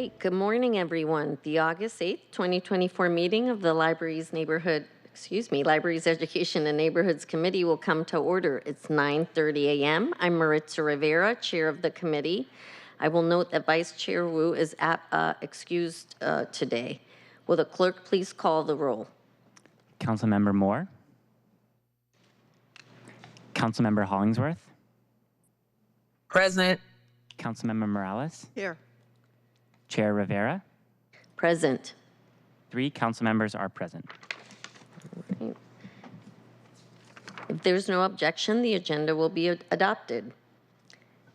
right, good morning, everyone. The August 8th, 2024 meeting of the Libraries Education and Neighborhoods Committee will come to order. It's 9:30 a.m. I'm Maritza Rivera, Chair of the committee. I will note that Vice Chair Wu is excused today. Will the clerk please call the roll? Councilmember Moore. Councilmember Hollingsworth. Present. Councilmember Morales. Here. Chair Rivera. Present. 3 council members are present. Right. If there's no objection, the agenda will be adopted.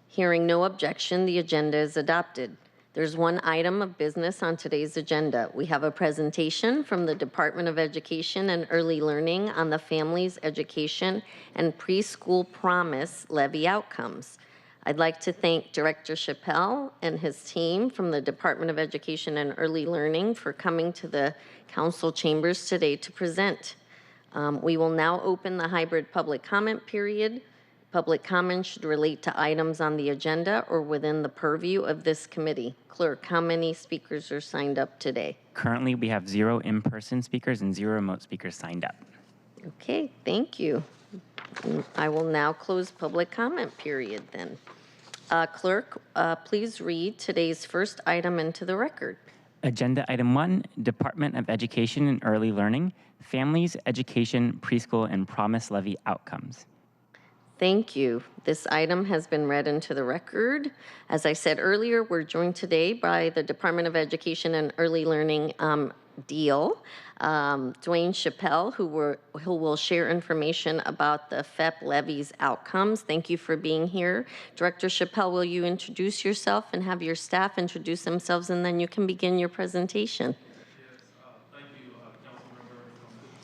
Hearing no objection, the agenda is adopted. There's one item of business on today's agenda. We have a presentation from the Department of Education and Early Learning on the Families Education and Preschool Promise Levy outcomes. I'd like to thank Director Chappelle and his team from the Department of Education and Early Learning for coming to the council chambers today to present. We will now open the hybrid public comment period. Public comment should relate to items on the agenda or within the purview of this committee. Clerk, how many speakers are signed up today? Currently, we have 0 in-person speakers and 0 remote speakers signed up. Okay, thank you. I will now close public comment period then. Clerk, please read today's first item into the record. Agenda item 1, Department of Education and Early Learning, Families, Education, Preschool, and Promise Levy outcomes. Thank you. This item has been read into the record. As I said earlier, we're joined today by the Department of Education and Early Learning DEEL, Dwayne Chappelle, who will share information about the FEPP levies outcomes. Thank you for being here. Director Chappelle, will you introduce yourself and have your staff introduce themselves, and then you can begin your presentation. Yes, thank you, Councilmember. Good to see you,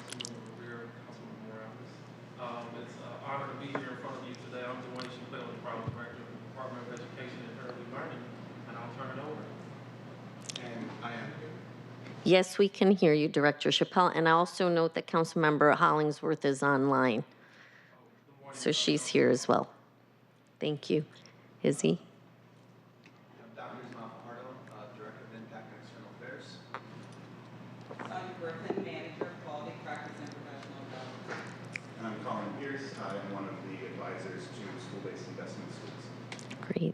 Councilmember Rivera, Councilmember Morales. It's an honor to be here in front of you today. I'm Dwayne Chappelle, the Program Director of the Department of Education and Early Learning, and I'll turn it over. And I am here. Yes, we can hear you, Director Chappelle. And I also note that Councilmember Hollingsworth is online. So she's here as well. Thank you. Izzy? Dr. Pardo, Director of Impact and External Affairs. Sonia Griffin, Manager of Quality Practice and Professional Development. And I'm Colin Pierce. I am one of the advisors to school-based investment schools. Great.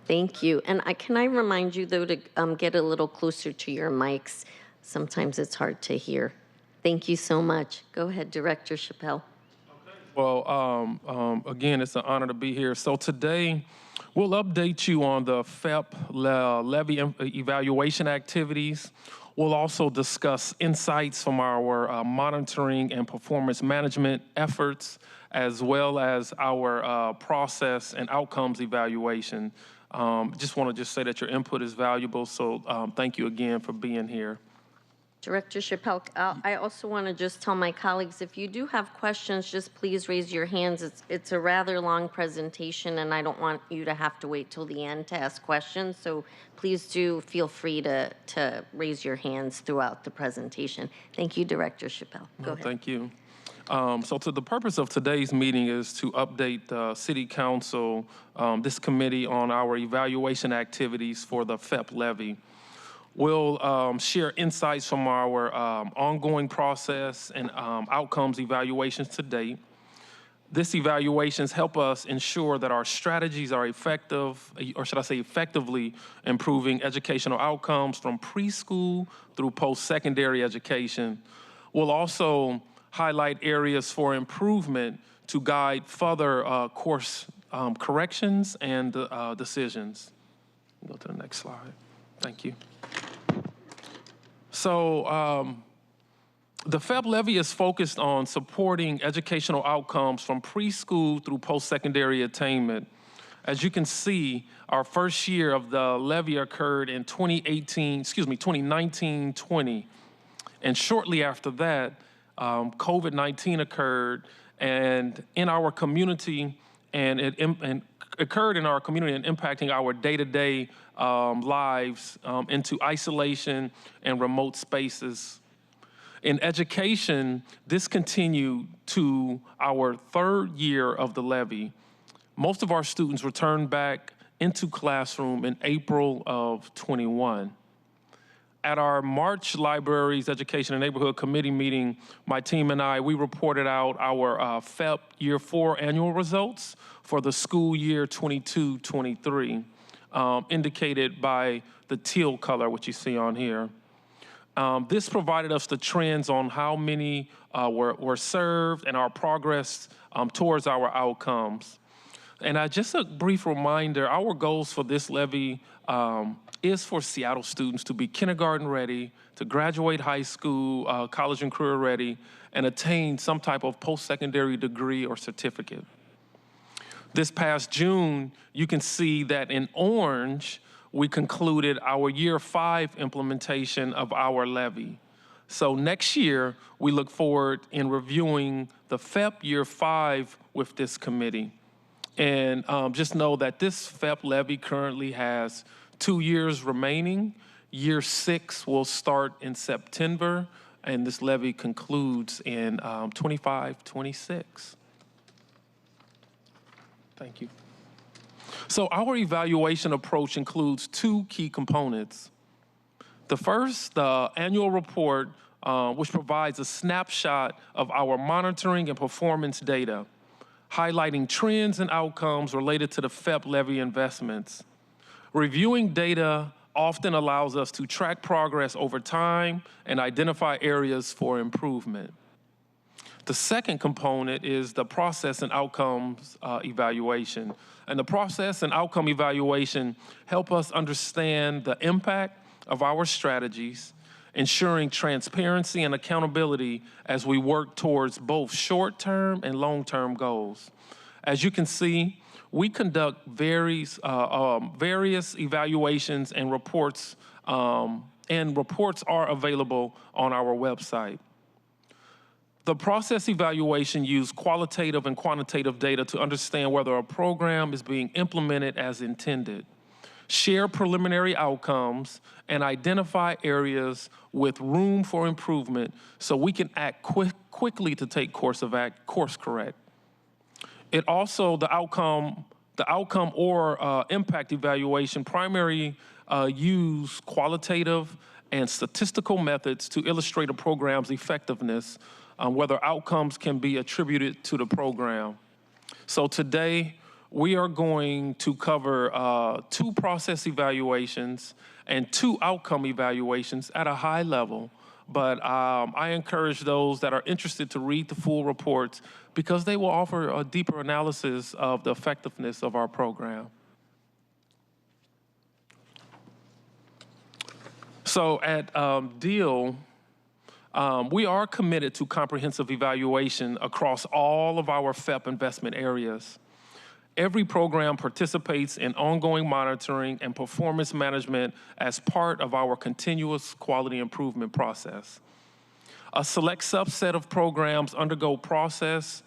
Thank you. And can I remind you, though, to get a little closer to your mics? Sometimes it's hard to hear. Thank you so much. Go ahead, Director Chappelle. Okay. Well, again, it's an honor to be here. So today, we'll update you on the FEPP levy evaluation activities. We'll also discuss insights from our monitoring and performance management efforts, as well as our process and outcomes evaluation. Just want to say that your input is valuable, so thank you again for being here. Director Chappelle, I also want to just tell my colleagues, if you do have questions, just please raise your hands. It's a rather long presentation, and I don't want you to have to wait till the end to ask questions, so please do feel free to raise your hands throughout the presentation. Thank you, Director Chappelle. Go ahead. Thank you. So the purpose of today's meeting is to update the City Council, this committee, on our evaluation activities for the FEPP levy. We'll share insights from our ongoing process and outcomes evaluations to date. This evaluations help us ensure that our strategies are effective, or should I say effectively, improving educational outcomes from preschool through post-secondary education. We'll also highlight areas for improvement to guide further course corrections and decisions. Go to the next slide. Thank you. So the FEPP levy is focused on supporting educational outcomes from preschool through post-secondary attainment. As you can see, our first year of the levy occurred in 2019-20. And shortly after that, COVID-19 occurred, and in our community, and it occurred in our community and impacting our day-to-day lives into isolation and remote spaces. In education, this continued to our 3rd year of the levy. Most of our students returned back into classroom in April of 21. At our March Libraries Education and Neighborhood Committee meeting, my team and I, we reported out our FEPP Year 4 annual results for the school year 22-23, indicated by the teal color, which you see on here. This provided us the trends on how many were served and our progress towards our outcomes. And just a brief reminder, our goals for this levy is for Seattle students to be kindergarten ready, to graduate high school, college and career ready, and attain some type of post-secondary degree or certificate. This past June, you can see that in orange, we concluded our Year 5 implementation of our levy. So next year, we look forward in reviewing the FEPP Year 5 with this committee. And just know that this FEPP levy currently has 2 years remaining. Year 6 will start in September, and this levy concludes in 25-26. Thank you. So our evaluation approach includes 2 key components. The first, the annual report, which provides a snapshot of our monitoring and performance data, highlighting trends and outcomes related to the FEPP levy investments. Reviewing data often allows us to track progress over time and identify areas for improvement. The second component is the process and outcomes evaluation. And the process and outcome evaluation help us understand the impact of our strategies, ensuring transparency and accountability as we work towards both short-term and long-term goals. As you can see, we conduct various evaluations and reports are available on our website. The process evaluation uses qualitative and quantitative data to understand whether a program is being implemented as intended, share preliminary outcomes, and identify areas with room for improvement so we can act quickly to take course correct. It also, the outcome or impact evaluation primarily use qualitative and statistical methods to illustrate a program's effectiveness, whether outcomes can be attributed to the program. So today, we are going to cover 2 process evaluations and 2 outcome evaluations at a high level. But I encourage those that are interested to read the full reports because they will offer a deeper analysis of the effectiveness of our program. So at DEEL, we are committed to comprehensive evaluation across all of our FEPP investment areas. Every program participates in ongoing monitoring and performance management as part of our continuous quality improvement process. A select subset of programs undergo process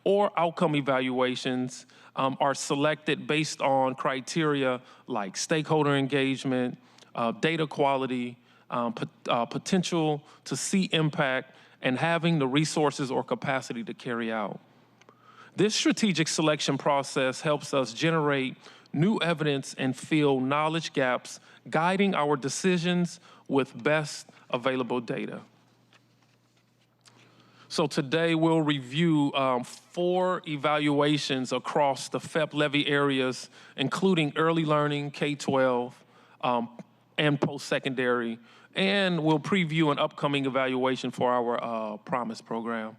or outcome evaluations are selected based on criteria like stakeholder engagement, data quality, potential to see impact, and having the resources or capacity to carry out. This strategic selection process helps us generate new evidence and fill knowledge gaps, guiding our decisions with best available data. So today we'll review 4 evaluations across the FEPP levy areas, including early learning, K-12, and post-secondary, and we'll preview an upcoming evaluation for our Promise program.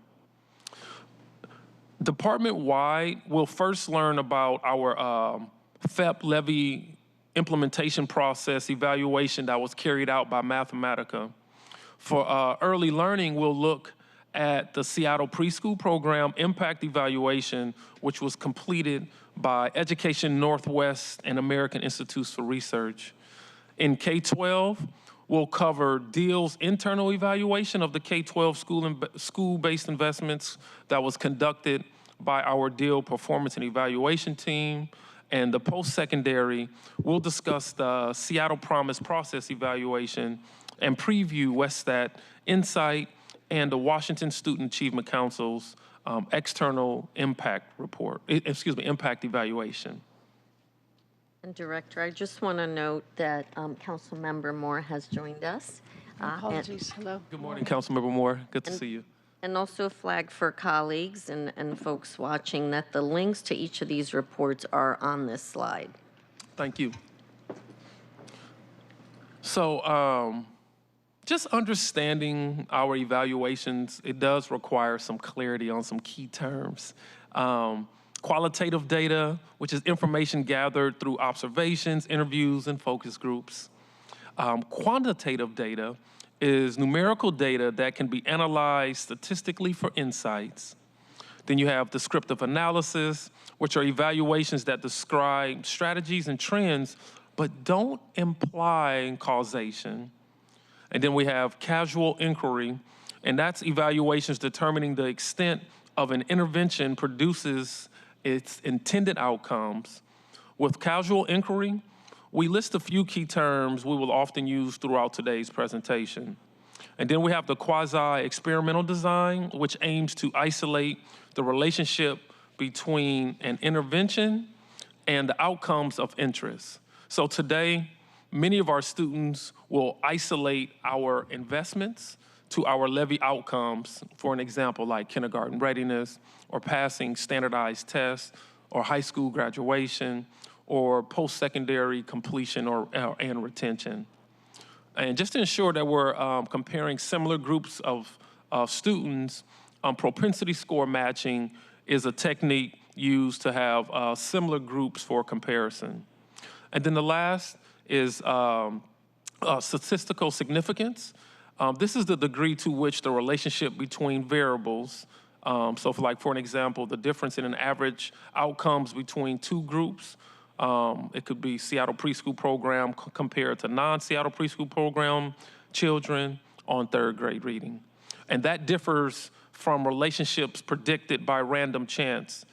Department-wide, we'll first learn about our FEPP levy implementation process evaluation that was carried out by Mathematica. For early learning, we'll look at the Seattle Preschool program impact evaluation, which was completed by Education Northwest and American Institutes for Research. In K-12, we'll cover DEEL's internal evaluation of the K-12 school-based investments that was conducted by our DEEL performance and evaluation team. And the post-secondary, we'll discuss the Seattle Promise process evaluation and preview WestStat Insight and the Washington Student Achievement Council's external impact report, impact evaluation. And Director, I just want to note that Councilmember Moore has joined us. Apologies, hello. Good morning, Councilmember Moore. Good to see you. And also a flag for colleagues and folks watching that the links to each of these reports are on this slide. Thank you. So just understanding our evaluations, it does require some clarity on some key terms. Qualitative data, which is information gathered through observations, interviews, and focus groups. Quantitative data is numerical data that can be analyzed statistically for insights. Then you have descriptive analysis, which are evaluations that describe strategies and trends, but don't imply causation. And then we have casual inquiry, and that's evaluations determining the extent of an intervention produces its intended outcomes. With casual inquiry, we list a few key terms we will often use throughout today's presentation. And then we have the quasi-experimental design, which aims to isolate the relationship between an intervention and the outcomes of interest. So today, many of our students will isolate our investments to our Levy outcomes, for an example, like kindergarten readiness, or passing standardized tests, or high school graduation, or post-secondary completion and retention. And just to ensure that we're comparing similar groups of students, propensity score matching is a technique used to have similar groups for comparison. And then the last is statistical significance. This is the degree to which the relationship between variables, so for an example, the difference in an average outcomes between two groups. It could be Seattle Preschool program compared to non-Seattle Preschool program children on third grade reading. And that differs from relationships predicted by random chance.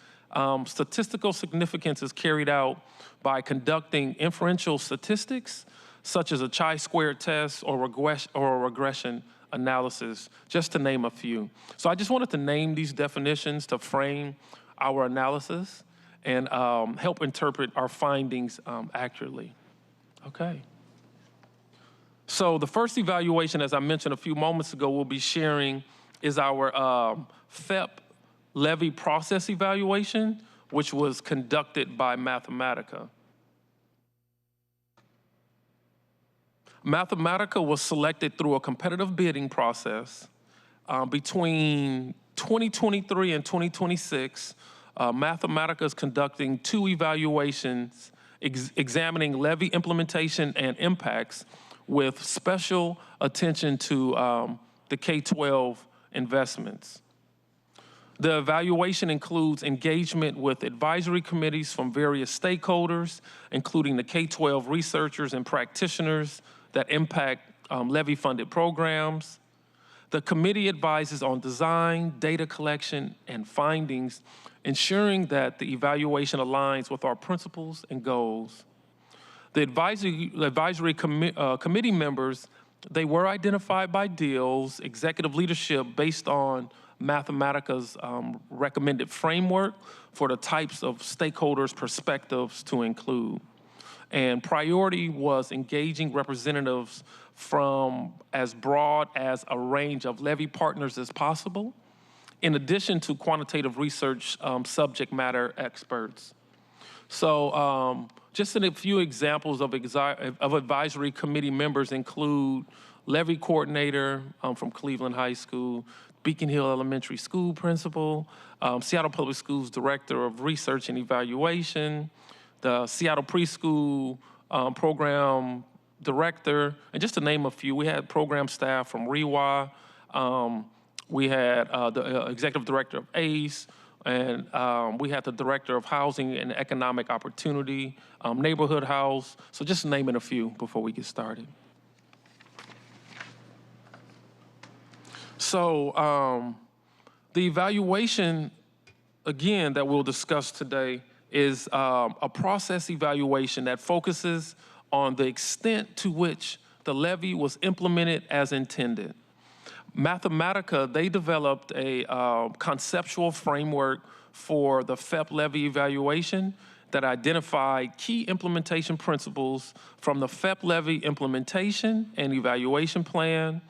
Statistical significance is carried out by conducting inferential statistics, such as a chi-squared test or regression analysis, just to name a few. So I just wanted to name these definitions to frame our analysis and help interpret our findings accurately. Okay. So the first evaluation, as I mentioned a few moments ago, we'll be sharing is our FEPP Levy process evaluation, which was conducted by Mathematica. Mathematica was selected through a competitive bidding process. Between 2023 and 2026, Mathematica is conducting 2 evaluations examining Levy implementation and impacts with special attention to the K-12 investments. The evaluation includes engagement with advisory committees from various stakeholders, including the K-12 researchers and practitioners that impact Levy-funded programs. The committee advises on design, data collection, and findings, ensuring that the evaluation aligns with our principles and goals. The advisory committee members, they were identified by DEEL's executive leadership based on Mathematica's recommended framework for the types of stakeholders' perspectives to include. And priority was engaging representatives from as broad as a range of Levy partners as possible, in addition to quantitative research subject matter experts. So just a few examples of advisory committee members include Levy coordinator from Cleveland High School, Beacon Hill Elementary School principal, Seattle Public Schools Director of Research and Evaluation, the Seattle Preschool Program Director, and just to name a few, we had program staff from REWA, we had the Executive Director of ACE, and we had the Director of Housing and Economic Opportunity, Neighborhood House, so just naming a few before we get started. So the evaluation, again, that we'll discuss today is a process evaluation that focuses on the extent to which the levy was implemented as intended. Mathematica, they developed a conceptual framework for the FEPP levy evaluation that identified key implementation principles from the FEPP Levy implementation and evaluation plan,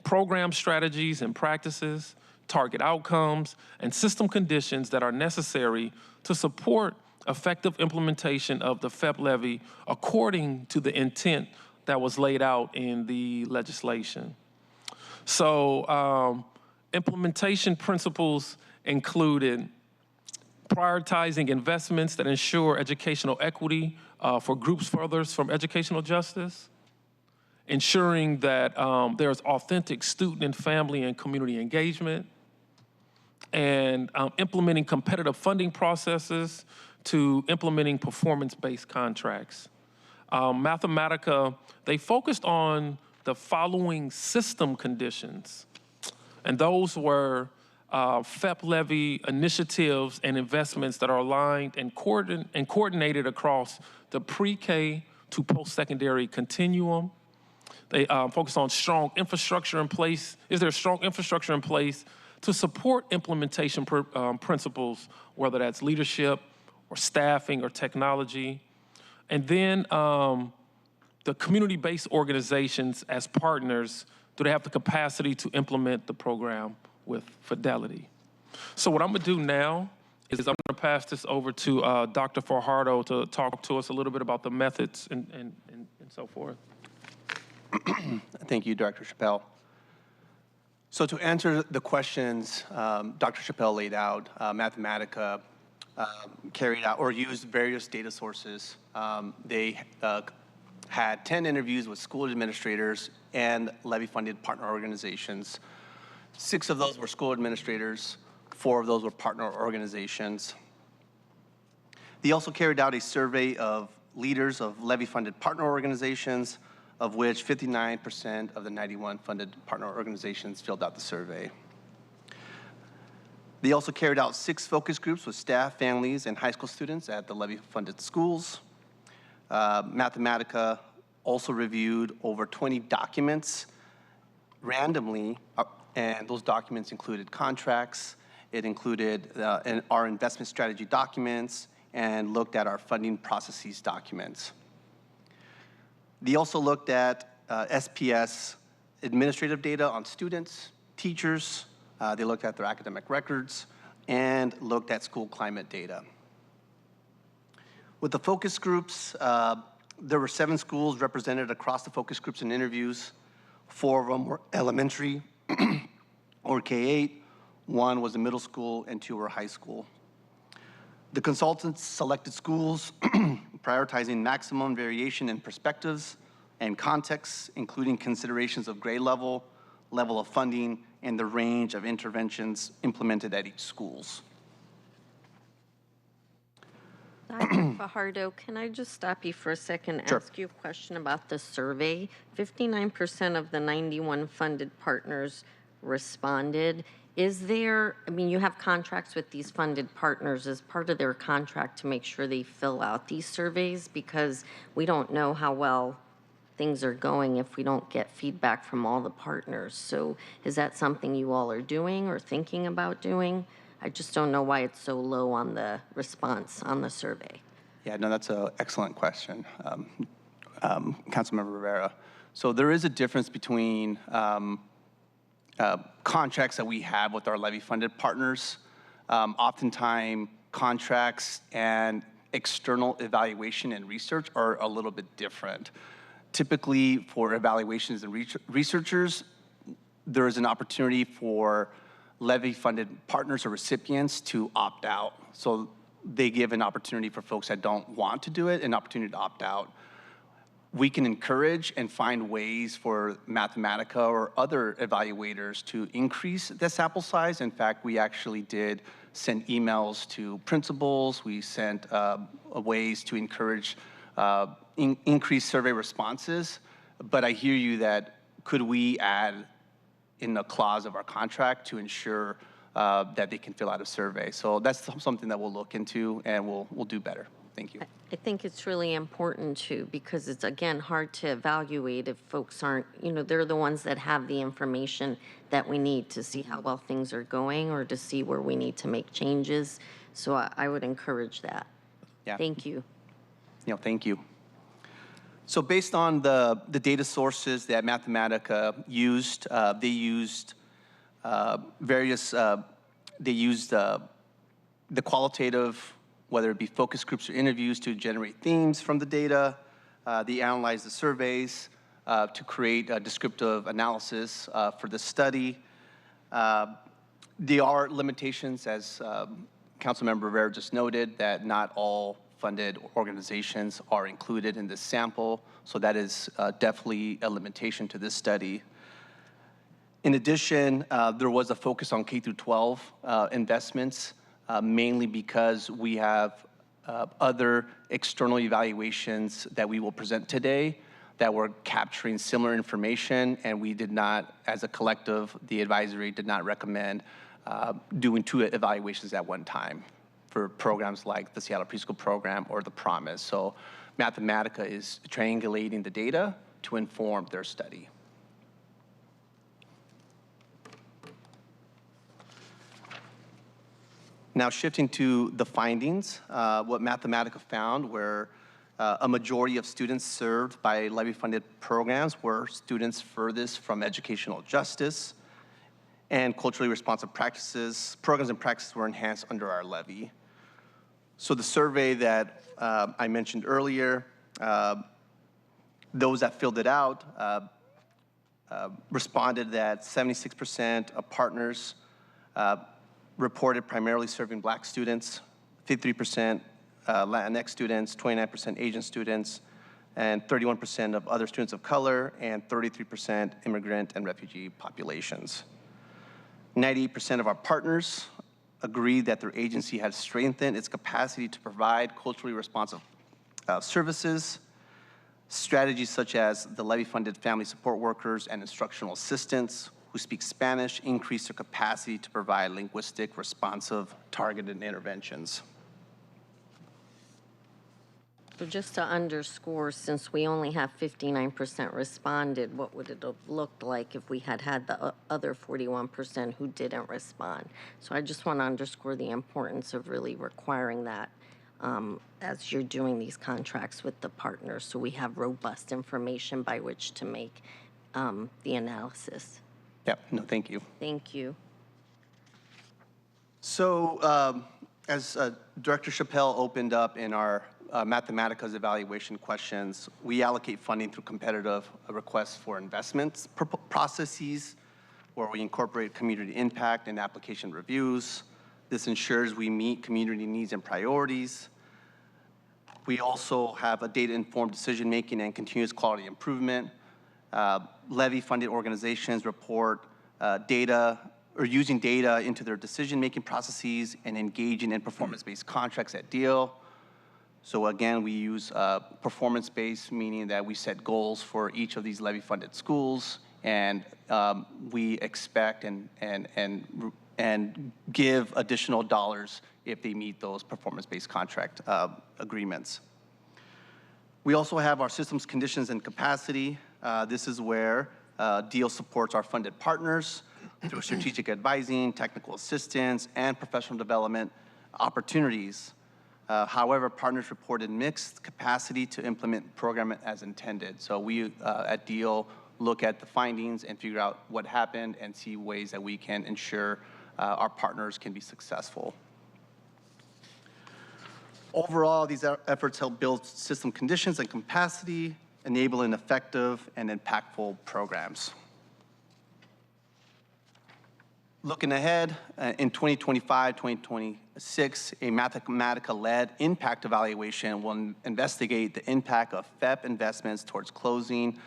program strategies and practices, target outcomes, and system conditions that are necessary to support effective implementation of the FEPP Levy according to the intent that was laid out in the legislation. So implementation principles included prioritizing investments that ensure educational equity for groups furthest from educational justice, ensuring that there's authentic student and family and community engagement, and implementing competitive funding processes to implementing performance-based contracts. Mathematica, they focused on the following system conditions, and those were FEPP Levy initiatives and investments that are aligned and coordinated across the pre-K to post-secondary continuum. They focus on strong infrastructure in place. Is there strong infrastructure in place to support implementation principles, whether that's leadership or staffing or technology? And then the community-based organizations as partners, do they have the capacity to implement the program with fidelity? So what I'm gonna do now is I'm gonna pass this over to Dr. Fajardo to talk to us a little bit about the methods and so forth. Thank you, Dr. Chappelle. So to answer the questions Dr. Chappelle laid out, Mathematica carried out or used various data sources. They had 10 interviews with school administrators and levy-funded partner organizations. 6 of those were school administrators, 4 of those were partner organizations. They also carried out a survey of leaders of levy-funded partner organizations, of which 59% of the 91 funded partner organizations filled out the survey. They also carried out 6 focus groups with staff, families, and high school students at the levy-funded schools. Mathematica also reviewed over 20 documents randomly, and those documents included contracts, it included our investment strategy documents, and looked at our funding processes documents. They also looked at SPS administrative data on students, teachers, they looked at their academic records, and looked at school climate data. With the focus groups, there were 7 schools represented across the focus groups and interviews. 4 of them were elementary or K-8, 1 was a middle school, and 2 were high school. The consultants selected schools prioritizing maximum variation in perspectives and contexts, including considerations of grade level, level of funding, and the range of interventions implemented at each schools. Dr. Fajardo, can I just stop you for a second and Sure. ask you a question about the survey? 59% of the 91 funded partners responded. Is there, I mean, you have contracts with these funded partners as part of their contract to make sure they fill out these surveys, because we don't know how well things are going if we don't get feedback from all the partners. So is that something you all are doing or thinking about doing? I just don't know why it's so low on the response on the survey. Yeah, no, that's an excellent question, Councilmember Rivera. So there is a difference between contracts that we have with our levy-funded partners. Oftentimes, contracts and external evaluation and research are a little bit different. Typically, for evaluations and researchers, there is an opportunity for levy-funded partners or recipients to opt out. So they give an opportunity for folks that don't want to do it, an opportunity to opt out. We can encourage and find ways for Mathematica or other evaluators to increase the sample size. In fact, we actually did send emails to principals. We sent ways to encourage increased survey responses. But I hear you that could we add in a clause of our contract to ensure that they can fill out a survey. So that's something that we'll look into and we'll do better. Thank you. I think it's really important too, because it's, again, hard to evaluate if folks aren't, you know, they're the ones that have the information that we need to see how well things are going or to see where we need to make changes. So I would encourage that. Yeah. Thank you. Thank you. So based on the data sources that Mathematica used, they used the qualitative, whether it be focus groups or interviews, to generate themes from the data. They analyzed the surveys to create a descriptive analysis for the study. There are limitations, as Councilmember Rivera just noted, that not all funded organizations are included in this sample, so that is definitely a limitation to this study. In addition, there was a focus on K through 12 investments, mainly because we have other external evaluations that we will present today that were capturing similar information, and we did not, as a collective, the advisory did not recommend doing 2 evaluations at one time for programs like the Seattle Preschool program or the Promise. So Mathematica is triangulating the data to inform their study. Now shifting to the findings, what Mathematica found were a majority of students served by Levy-funded programs were students furthest from educational justice, and culturally responsive programs and practices were enhanced under our Levy. So the survey that I mentioned earlier, those that filled it out responded that 76% of partners reported primarily serving Black students, 53% Latinx students, 29% Asian students, and 31% of other students of color, and 33% immigrant and refugee populations. 98% of our partners agreed that their agency has strengthened its capacity to provide culturally responsive services. Strategies such as the Levy-funded family support workers and instructional assistants who speak Spanish increase their capacity to provide linguistic, responsive, targeted interventions. So just to underscore, since we only have 59% responded, what would it have looked like if we had had the other 41% who didn't respond? So I just want to underscore the importance of really requiring that as you're doing these contracts with the partners, so we have robust information by which to make the analysis. Yep, no, thank you. Thank you. So as Director Chappelle opened up in our Mathematica's evaluation questions, we allocate funding through competitive requests for investments processes where we incorporate community impact and application reviews. This ensures we meet community needs and priorities. We also have a data-informed decision-making and continuous quality improvement. Levy-funded organizations report data or using data into their decision-making processes and engaging in performance-based contracts at DEEL. So again, we use performance-based, meaning that we set goals for each of these Levy-funded schools, and we expect and give additional dollars if they meet those performance-based contract agreements. We also have our systems, conditions, and capacity. This is where DEEL supports our funded partners through strategic advising, technical assistance, and professional development opportunities. However, partners reported mixed capacity to implement program as intended. So we at DEEL look at the findings and figure out what happened and see ways that we can ensure our partners can be successful. Overall, these efforts help build system conditions and capacity, enabling effective and impactful programs. Looking ahead, in 2025, 2026, a Mathematica-led impact evaluation will investigate the impact of FEPP investments towards closing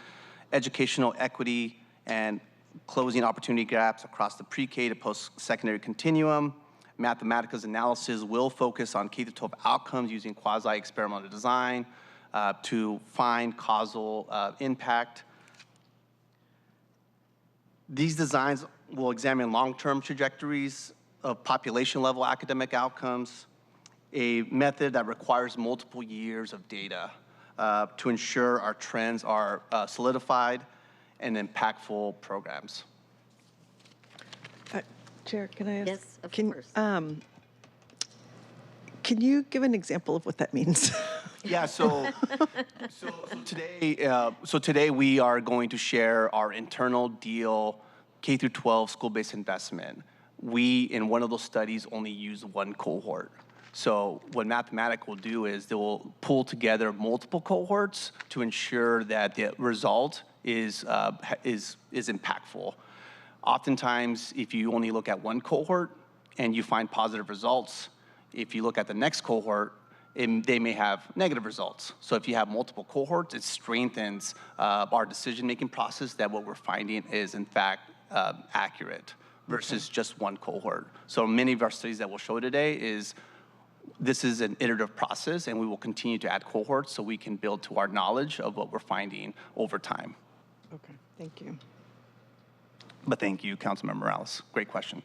educational equity and closing opportunity gaps across the pre-K to post-secondary continuum. Mathematica's analysis will focus on K-12 outcomes using quasi-experimental design to find causal impact. These designs will examine long-term trajectories of population-level academic outcomes, a method that requires multiple years of data to ensure our trends are solidified and impactful programs. Chair, can I ask? Yes, of can, course. Can Can you give an example of what that means? Yeah, so today we are going to share our internal DEEL K through 12 school-based investment. We, in one of those studies, only use one cohort. So what Mathematic will do is they will pull together multiple cohorts to ensure that the result is impactful. Oftentimes, if you only look at one cohort and you find positive results, if you look at the next cohort, they may have negative results. So if you have multiple cohorts, it strengthens our decision-making process that what we're finding is, in fact, accurate versus just one cohort. So many of our studies that we'll show today is this is an iterative process, and we will continue to add cohorts so we can build to our knowledge of what we're finding over time. Okay, thank you. But thank you, Councilmember Morales. Great question.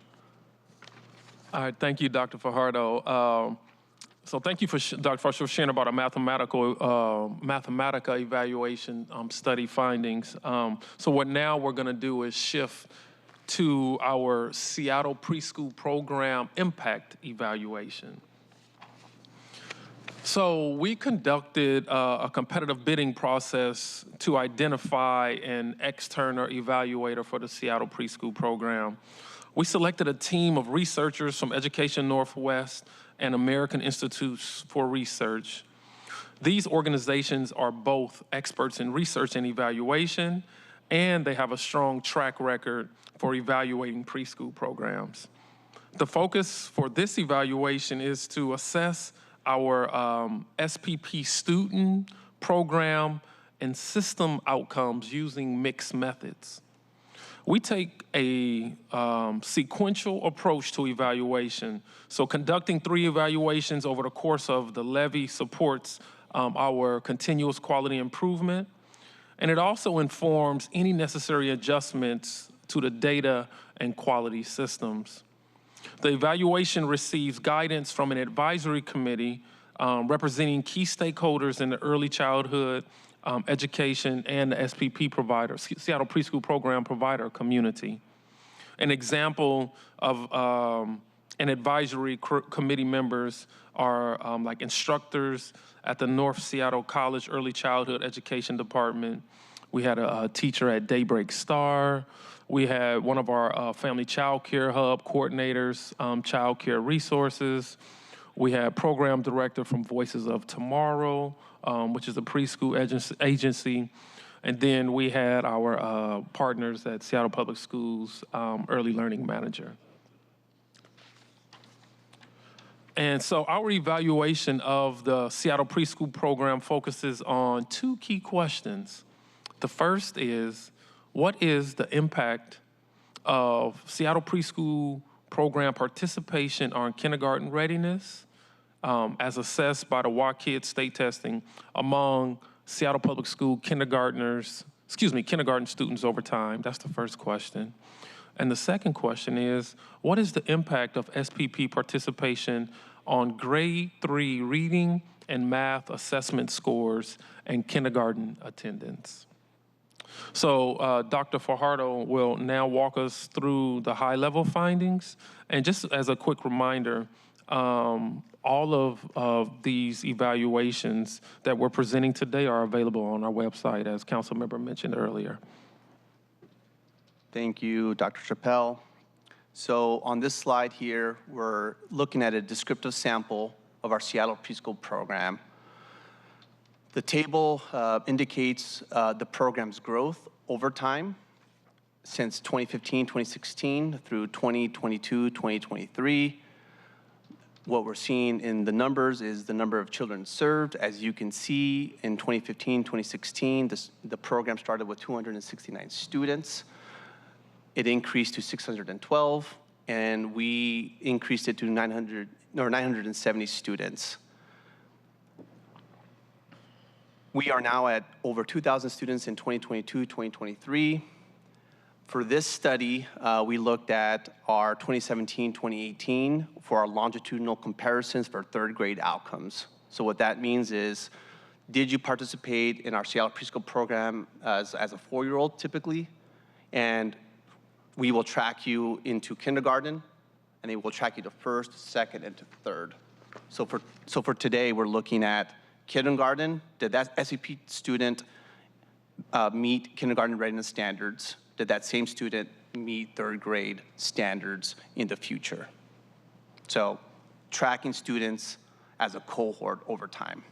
All right, thank you, Dr. Fajardo. So thank you, Dr. Fajardo, for sharing about our Mathematica evaluation study findings. So what now we're gonna do is shift to our Seattle Preschool Program Impact Evaluation. So we conducted a competitive bidding process to identify an external evaluator for the Seattle Preschool Program. We selected a team of researchers from Education Northwest and American Institutes for Research. These organizations are both experts in research and evaluation, and they have a strong track record for evaluating preschool programs. The focus for this evaluation is to assess our SPP student, program, and system outcomes using mixed methods. We take a sequential approach to evaluation. So conducting 3 evaluations over the course of the Levy supports our continuous quality improvement, and it also informs any necessary adjustments to the data and quality systems. The evaluation receives guidance from an advisory committee representing key stakeholders in the early childhood education and the SPP provider, Seattle Preschool Program provider community. An example of an advisory committee members are like instructors at the North Seattle College Early Childhood Education Department. We had a teacher at Daybreak Star. We had one of our Family Child Care Hub coordinators, Child Care Resources. We had program director from Voices of Tomorrow, which is a preschool agency. And then we had our partners at Seattle Public Schools, Early Learning Manager. And so our evaluation of the Seattle Preschool Program focuses on 2 key questions. The first is, what is the impact of Seattle Preschool Program participation on kindergarten readiness as assessed by the WAKID state testing among Seattle Public School kindergarten students over time? That's the first question. And the second question is, what is the impact of SPP participation on grade 3 reading and math assessment scores and kindergarten attendance? So Dr. Fajardo will now walk us through the high-level findings. And just as a quick reminder, all of these evaluations that we're presenting today are available on our website, as Councilmember mentioned earlier. Thank you, Dr. Chappelle. So on this slide here, we're looking at a descriptive sample of our Seattle Preschool Program. The table indicates the program's growth over time since 2015, 2016 through 2022, 2023. What we're seeing in the numbers is the number of children served. As you can see, in 2015, 2016, the program started with 269 students. It increased to 612, and we increased it to 970 students. We are now at over 2,000 students in 2022, 2023. For this study, we looked at our 2017, 2018 for our longitudinal comparisons for 3rd grade outcomes. So what that means is, did you participate in our Seattle Preschool Program as a 4-year-old typically? And we will track you into kindergarten, and they will track you to 1st, 2nd, and to 3rd. So for today, we're looking at kindergarten. Did that SEP student meet kindergarten readiness standards? Did that same student meet third grade standards in the future? So tracking students as a cohort over time.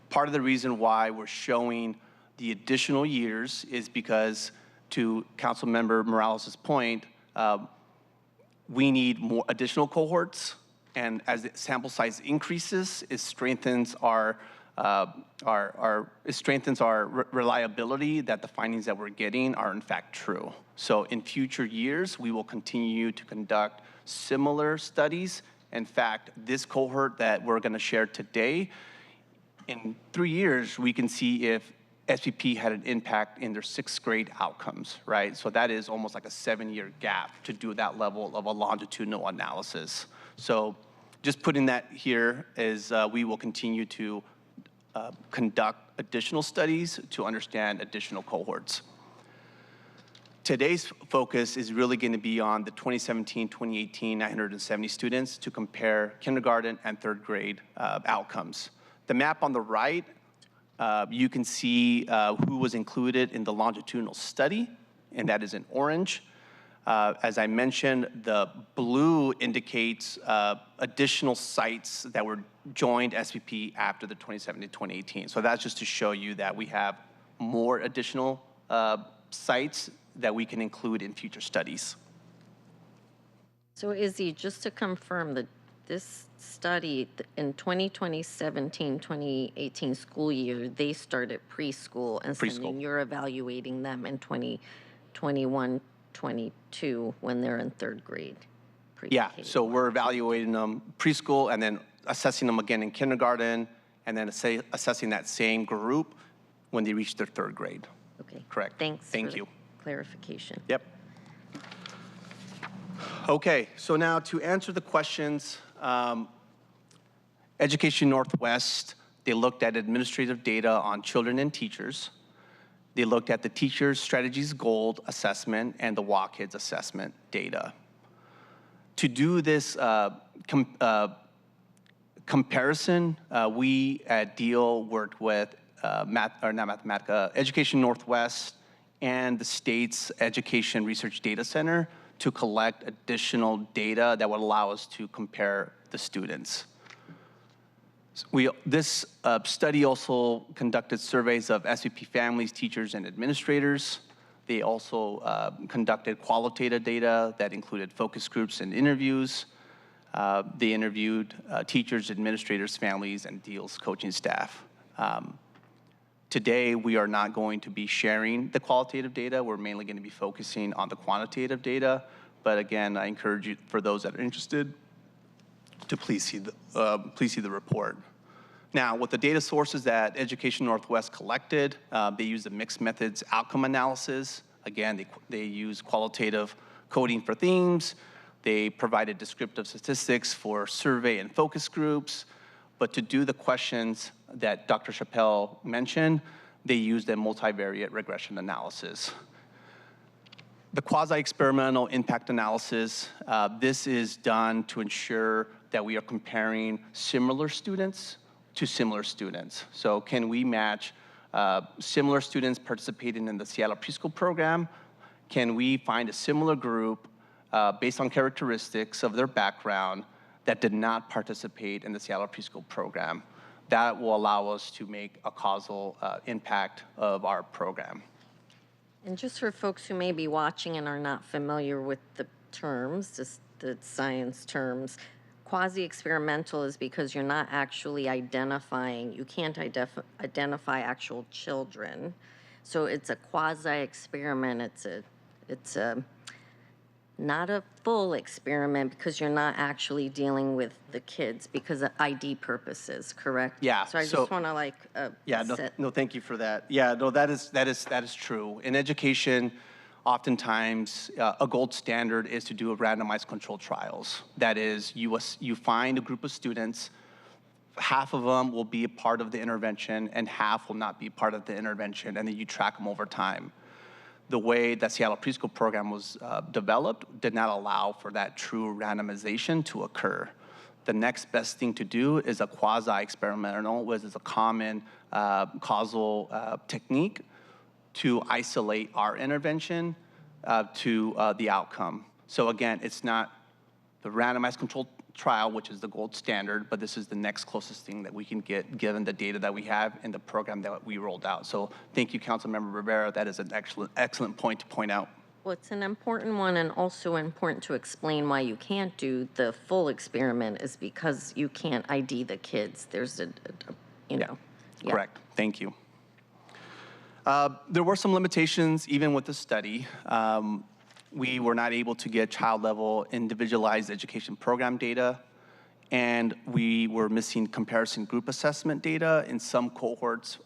Part of the reason why we're showing the additional years is because, to Councilmember Morales' point, we need more additional cohorts, and as the sample size increases, it strengthens our reliability that the findings that we're getting are in fact true. So in future years, we will continue to conduct similar studies. In fact, this cohort that we're going to share today, in 3 years, we can see if SPP had an impact in their 6th grade outcomes, right? So that is almost like a 7-year gap to do that level of a longitudinal analysis. So just putting that here is we will continue to conduct additional studies to understand additional cohorts. Today's focus is really going to be on the 2017-2018 970 students to compare kindergarten and 3rd grade outcomes. The map on the right, you can see who was included in the longitudinal study, and that is in orange. As I mentioned, the blue indicates additional sites that were joined SPP after the 2017-2018. So that's just to show you that we have more additional sites that we can include in future studies. So Izzy, just to confirm that this study in 2017-2018 school year, they started preschool, and then you're evaluating them in 2021-22 when they're in 3rd grade. Yeah, so we're evaluating them preschool and then assessing them again in kindergarten, and then assessing that same group when they reach their 3rd grade. Okay. Correct. Thanks. Thank you. Clarification. Yep. Okay, so now to answer the questions, Education Northwest, they looked at administrative data on children and teachers. They looked at the Teachers Strategies Gold assessment and the WAKIDS assessment data. To do this comparison, we at DEEL worked with Education Northwest and the state's Education Research Data Center to collect additional data that would allow us to compare the students. This study also conducted surveys of SVP families, teachers, and administrators. They also conducted qualitative data that included focus groups and interviews. They interviewed teachers, administrators, families, and DEEL's coaching staff. Today, we are not going to be sharing the qualitative data. We're mainly going to be focusing on the quantitative data. But again, I encourage you, for those that are interested, to please see the report. Now, with the data sources that Education Northwest collected, they used the mixed methods outcome analysis. Again, they use qualitative coding for themes. They provided descriptive statistics for survey and focus groups. But to do the questions that Dr. Chappelle mentioned, they used a multivariate regression analysis. The quasi-experimental impact analysis, this is done to ensure that we are comparing similar students to similar students. So can we match similar students participating in the Seattle Preschool program? Can we find a similar group based on characteristics of their background that did not participate in the Seattle Preschool program? That will allow us to make a causal impact of our program. And just for folks who may be watching and are not familiar with the terms, just the science terms, quasi-experimental is because you're not actually identifying, you can't identify actual children. So it's a quasi-experiment, it's a not a full experiment because you're not actually dealing with the kids because of ID purposes, correct? Yeah. So I just want to no, thank you for that. Yeah, no, that is true. In education, oftentimes a gold standard is to do a randomized controlled trials. That is, you find a group of students, half of them will be a part of the intervention and half will not be part of the intervention, and then you track them over time. The way that Seattle Preschool program was developed did not allow for that true randomization to occur. the next best thing to do is a quasi-experimental, which is a common causal technique to isolate our intervention to the outcome. So again, it's not the randomized controlled trial, which is the gold standard, but this is the next closest thing that we can get given the data that we have in the program that we rolled out. So thank you, Councilmember Rivera. That is an excellent point to point out. Well, it's an important one, and also important to explain why you can't do the full experiment is because you can't ID the kids. There's you know. Yeah. Correct. Thank you. There were some limitations even with the study. We were not able to get child-level individualized education program data, and we were missing comparison group assessment data in some cohorts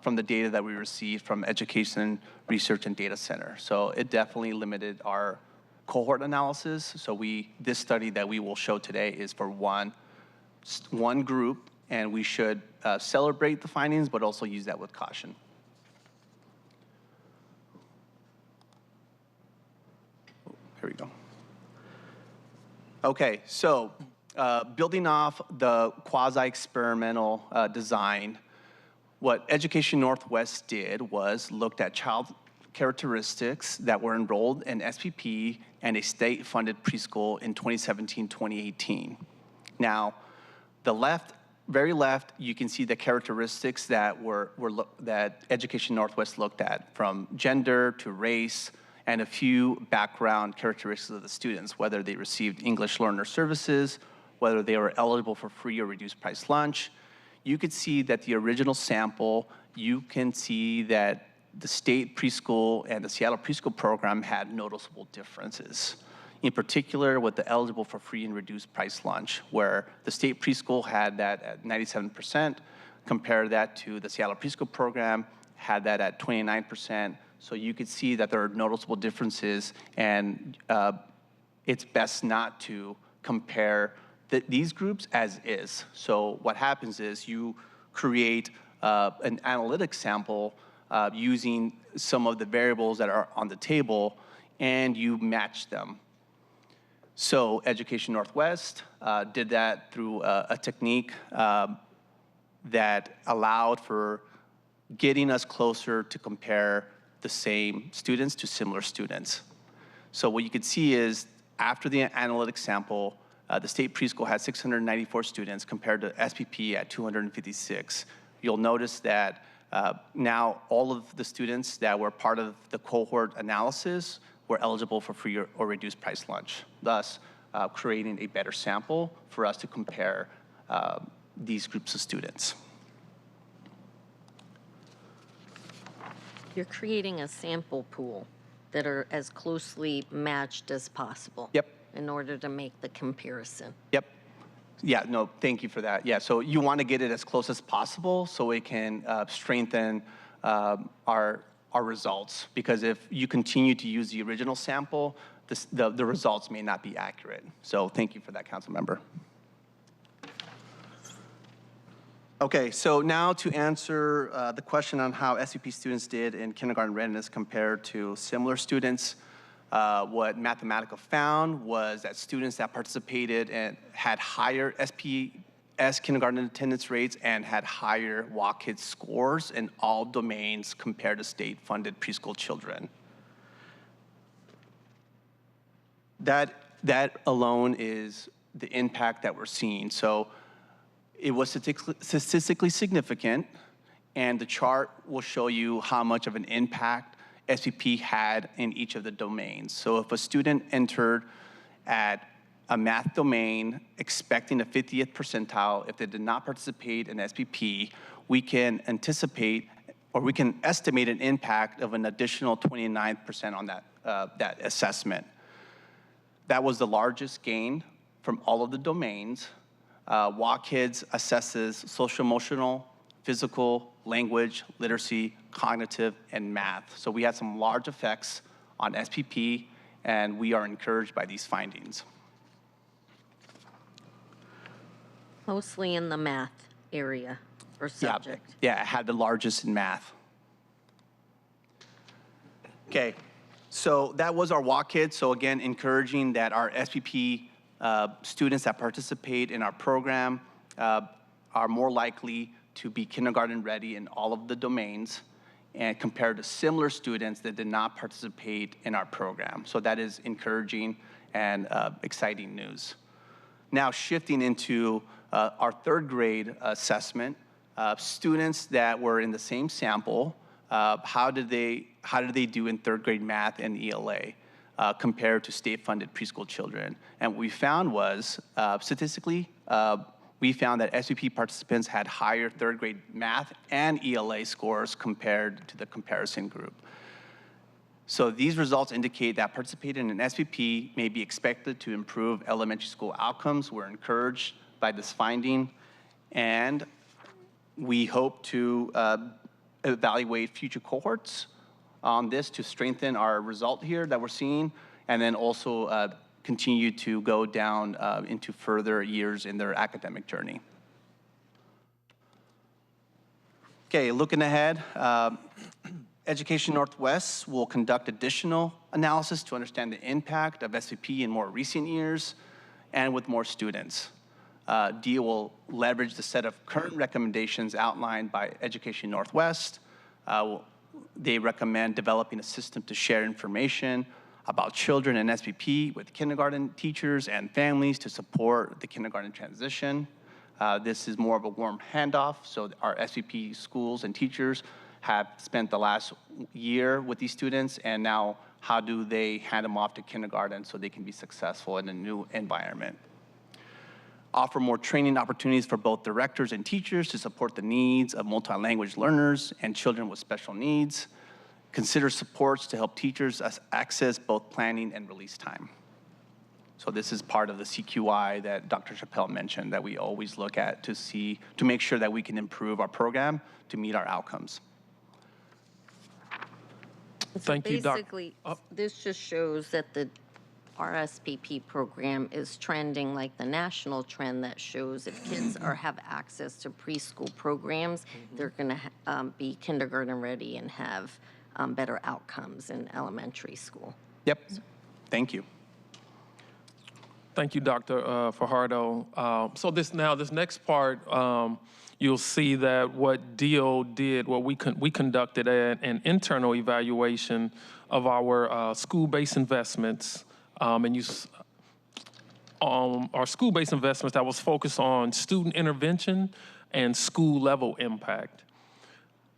from the data that we received from Education Research and Data Center. So it definitely limited our cohort analysis. So this study that we will show today is for one group, and we should celebrate the findings, but also use that with caution. Here we go. Okay, so building off the quasi-experimental design, what Education Northwest did was looked at child characteristics that were enrolled in SPP and a state-funded preschool in 2017-2018. Now, the very left, you can see the characteristics that that Education Northwest looked at, from gender to race, and a few background characteristics of the students, whether they received English learner services, whether they were eligible for free or reduced price lunch. You could see that the original sample, you can see that the state preschool and the Seattle preschool program had noticeable differences. In particular, with the eligible for free and reduced price lunch, where the state preschool had that at 97%, compare that to the Seattle preschool program, had that at 29%. So you could see that there are noticeable differences, and it's best not to compare these groups as is. So what happens is you create an analytic sample using some of the variables that are on the table, and you match them. So Education Northwest did that through a technique that allowed for getting us closer to compare the same students to similar students. So what you can see is after the analytic sample, the state preschool had 694 students compared to SPP at 256. You'll notice that now all of the students that were part of the cohort analysis were eligible for free or reduced price lunch, thus creating a better sample for us to compare these groups of students. You're creating a sample pool that are as closely matched as possible. Yep. In order to make the comparison. Yep. Yeah, no, thank you for that. Yeah, so you want to get it as close as possible so it can strengthen our results, because if you continue to use the original sample, the results may not be accurate. So thank you for that, council member. Okay, so now to answer the question on how SPP students did in kindergarten readiness compared to similar students, what Mathematica found was that students that participated and had higher SPS kindergarten attendance rates and had higher WAKID scores in all domains compared to state-funded preschool children. That alone is the impact that we're seeing. So it was statistically significant, and the chart will show you how much of an impact SPP had in each of the domains. So if a student entered at a math domain expecting a 50th percentile, if they did not participate in SPP, we can anticipate, or we can estimate an impact of an additional 29% on that assessment. That was the largest gain from all of the domains. WAKIDS assesses social emotional, physical, language, literacy, cognitive, and math. So we had some large effects on SPP, and we are encouraged by these findings. Mostly in the math area or subject. Yeah, it had the largest in math. Okay, so that was our WAKID. So again, encouraging that our SPP Students that participate in our program are more likely to be kindergarten ready in all of the domains, and compared to similar students that did not participate in our program. So that is encouraging and exciting news. Now shifting into our third grade assessment, students that were in the same sample, how did they do in third grade math and ELA compared to state-funded preschool children? And what we found was, statistically, we found that SVP participants had higher third grade math and ELA scores compared to the comparison group. So these results indicate that participating in SVP may be expected to improve elementary school outcomes. We're encouraged by this finding, and we hope to evaluate future cohorts on this to strengthen our result here that we're seeing, and then also continue to go down into further years in their academic journey. Okay, looking ahead, Education Northwest will conduct additional analysis to understand the impact of SVP in more recent years and with more students. DEEL will leverage the set of current recommendations outlined by Education Northwest. They recommend developing a system to share information about children in SVP with kindergarten teachers and families to support the kindergarten transition. This is more of a warm handoff, so our SVP schools and teachers have spent the last year with these students, and now how do they hand them off to kindergarten so they can be successful in a new environment. Offer more training opportunities for both directors and teachers to support the needs of multi-language learners and children with special needs. Consider supports to help teachers access both planning and release time. So this is part of the CQI that Dr. Chappelle mentioned that we always look at to make sure that we can improve our program to meet our outcomes. Thank you, Doc. Basically, this just shows that the RSPP program is trending like the national trend that shows if kids have access to preschool programs, they're going to be kindergarten ready and have better outcomes in elementary school. Yep, thank you. Thank you, Dr. Fajardo. So this next part, you'll see that what DEEL did, we conducted an internal evaluation of our school-based investments, our school-based investments that was focused on student intervention and school-level impact.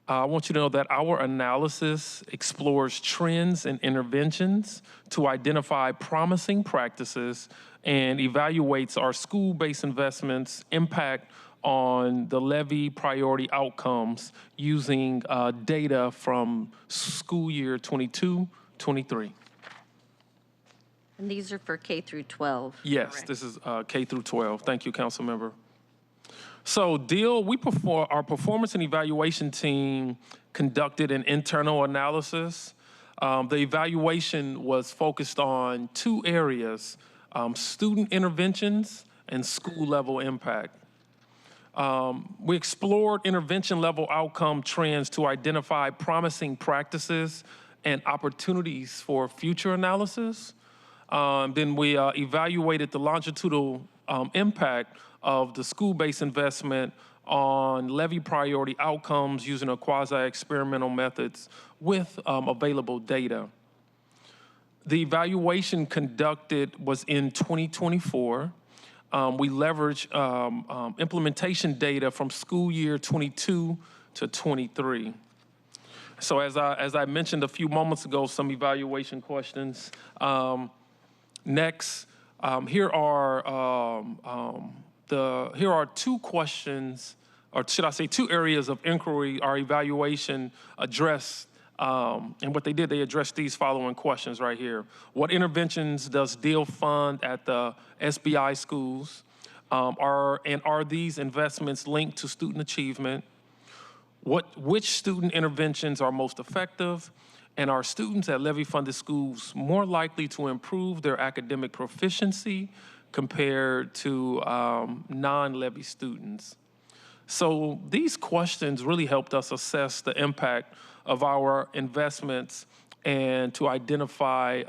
I want you to know that our analysis explores trends and interventions to identify promising practices and evaluates our school-based investments' impact on the Levy priority outcomes using data from school year 22-23. And these are for K through 12. Yes, correct? this is K through 12. Thank you, council member. So DEEL, our performance and evaluation team conducted an internal analysis. The evaluation was focused on two areas, student interventions and school level impact. We explored intervention level outcome trends to identify promising practices and opportunities for future analysis. Then we evaluated the longitudinal impact of the school-based investment on Levy priority outcomes using a quasi-experimental methods with available data. The evaluation conducted was in 2024. We leveraged implementation data from school year 22 to 23. So as I mentioned a few moments ago, some evaluation questions. Next, here are two questions, or should I say two areas of inquiry our evaluation addressed. And what they did, they addressed these following questions right here. What interventions does DEEL fund at the SBI schools? Are these investments linked to student achievement? Which student interventions are most effective? And are students at Levy-funded schools more likely to improve their academic proficiency compared to non-Levy students? So these questions really helped us assess the impact of our investments and to identify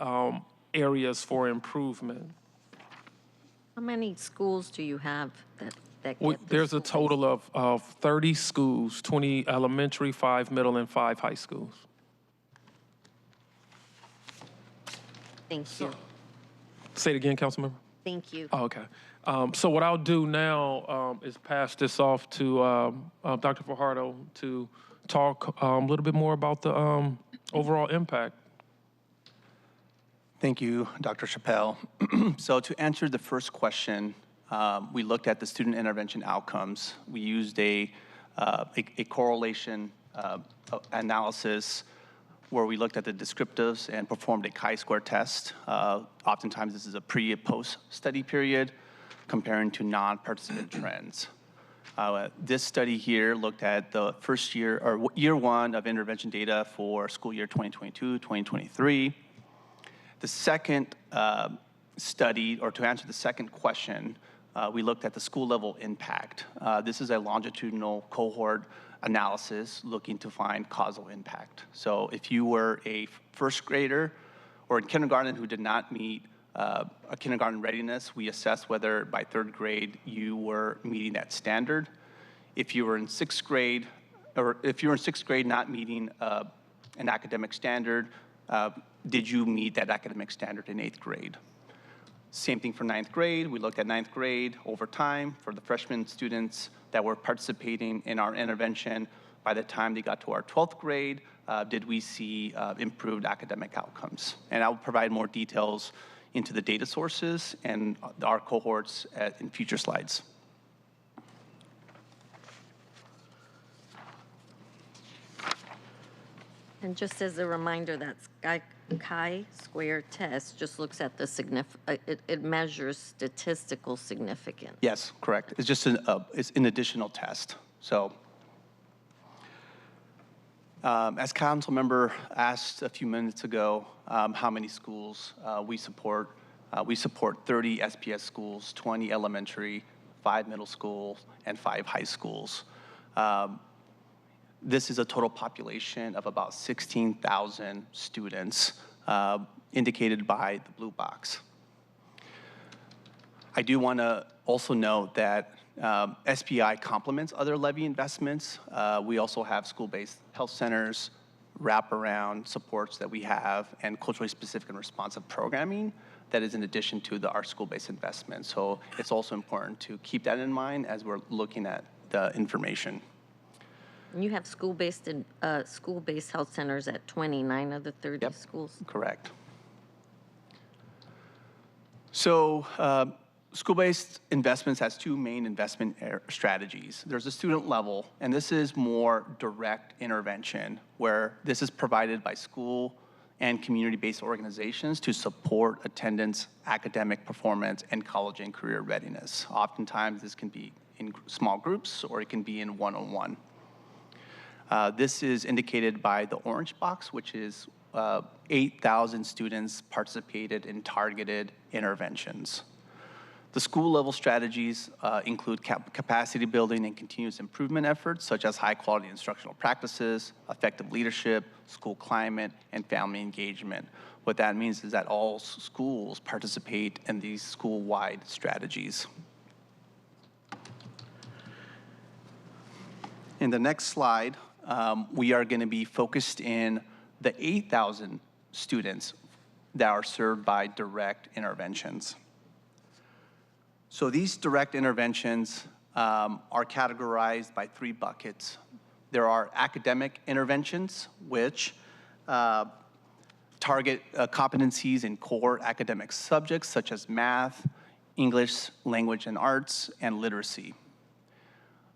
areas for improvement. How many schools do you have that get the There's a school-based? total of 30 schools, 20 elementary, 5 middle, and 5 high schools. Thank you. Say it again, Councilmember. Thank you. Oh, okay. So what I'll do now is pass this off to Dr. Fajardo to talk a little bit more about the overall impact. Thank you, Dr. Chappelle. So to answer the first question, we looked at the student intervention outcomes. We used a correlation analysis where we looked at the descriptives and performed a chi-square test. Oftentimes, this is a pre and post study period comparing to non-participant trends. This study here looked at the first year, or year one of intervention data for school year 2022, 2023. The second study, or to answer the second question, we looked at the school level impact. This is a longitudinal cohort analysis looking to find causal impact. So if you were a first grader or in kindergarten who did not meet a kindergarten readiness, we assessed whether by third grade you were meeting that standard. If you were in sixth grade, or if you were in sixth grade not meeting an academic standard, did you meet that academic standard in eighth grade? Same thing for ninth grade. We looked at ninth grade over time for the freshman students that were participating in our intervention. By the time they got to our 12th grade, did we see improved academic outcomes? And I'll provide more details into the data sources and our cohorts in future slides. And just as a reminder, that chi-square test just looks at the it measures statistical significance. Yes, correct. It's just it's an additional test. So as council member asked a few minutes ago, how many schools we support 30 SPS schools, 20 elementary, 5 middle schools, and 5 high schools. This is a total population of about 16,000 students, indicated by the blue box. I do want to also note that SPI complements other levy investments. We also have school-based health centers, wraparound supports that we have, and culturally specific and responsive programming that is in addition to our school-based investment. So it's also important to keep that in mind as we're looking at the information. And you have school-based health centers at 29 of the 30 Yep, schools? correct. So school-based investments has two main investment strategies. There's a student level, and this is more direct intervention, where this is provided by school and community-based organizations to support attendance, academic performance, and college and career readiness. Oftentimes, this can be in small groups, or it can be in one-on-one. This is indicated by the orange box, which is 8,000 students participated in targeted interventions. The school-level strategies include capacity building and continuous improvement efforts, such as high-quality instructional practices, effective leadership, school climate, and family engagement. What that means is that all schools participate in these school-wide strategies. In the next slide, we are going to be focused in the 8,000 students that are served by direct interventions. So these direct interventions are categorized by 3 buckets. There are academic interventions, which target competencies in core academic subjects such as math, English, language and arts, and literacy.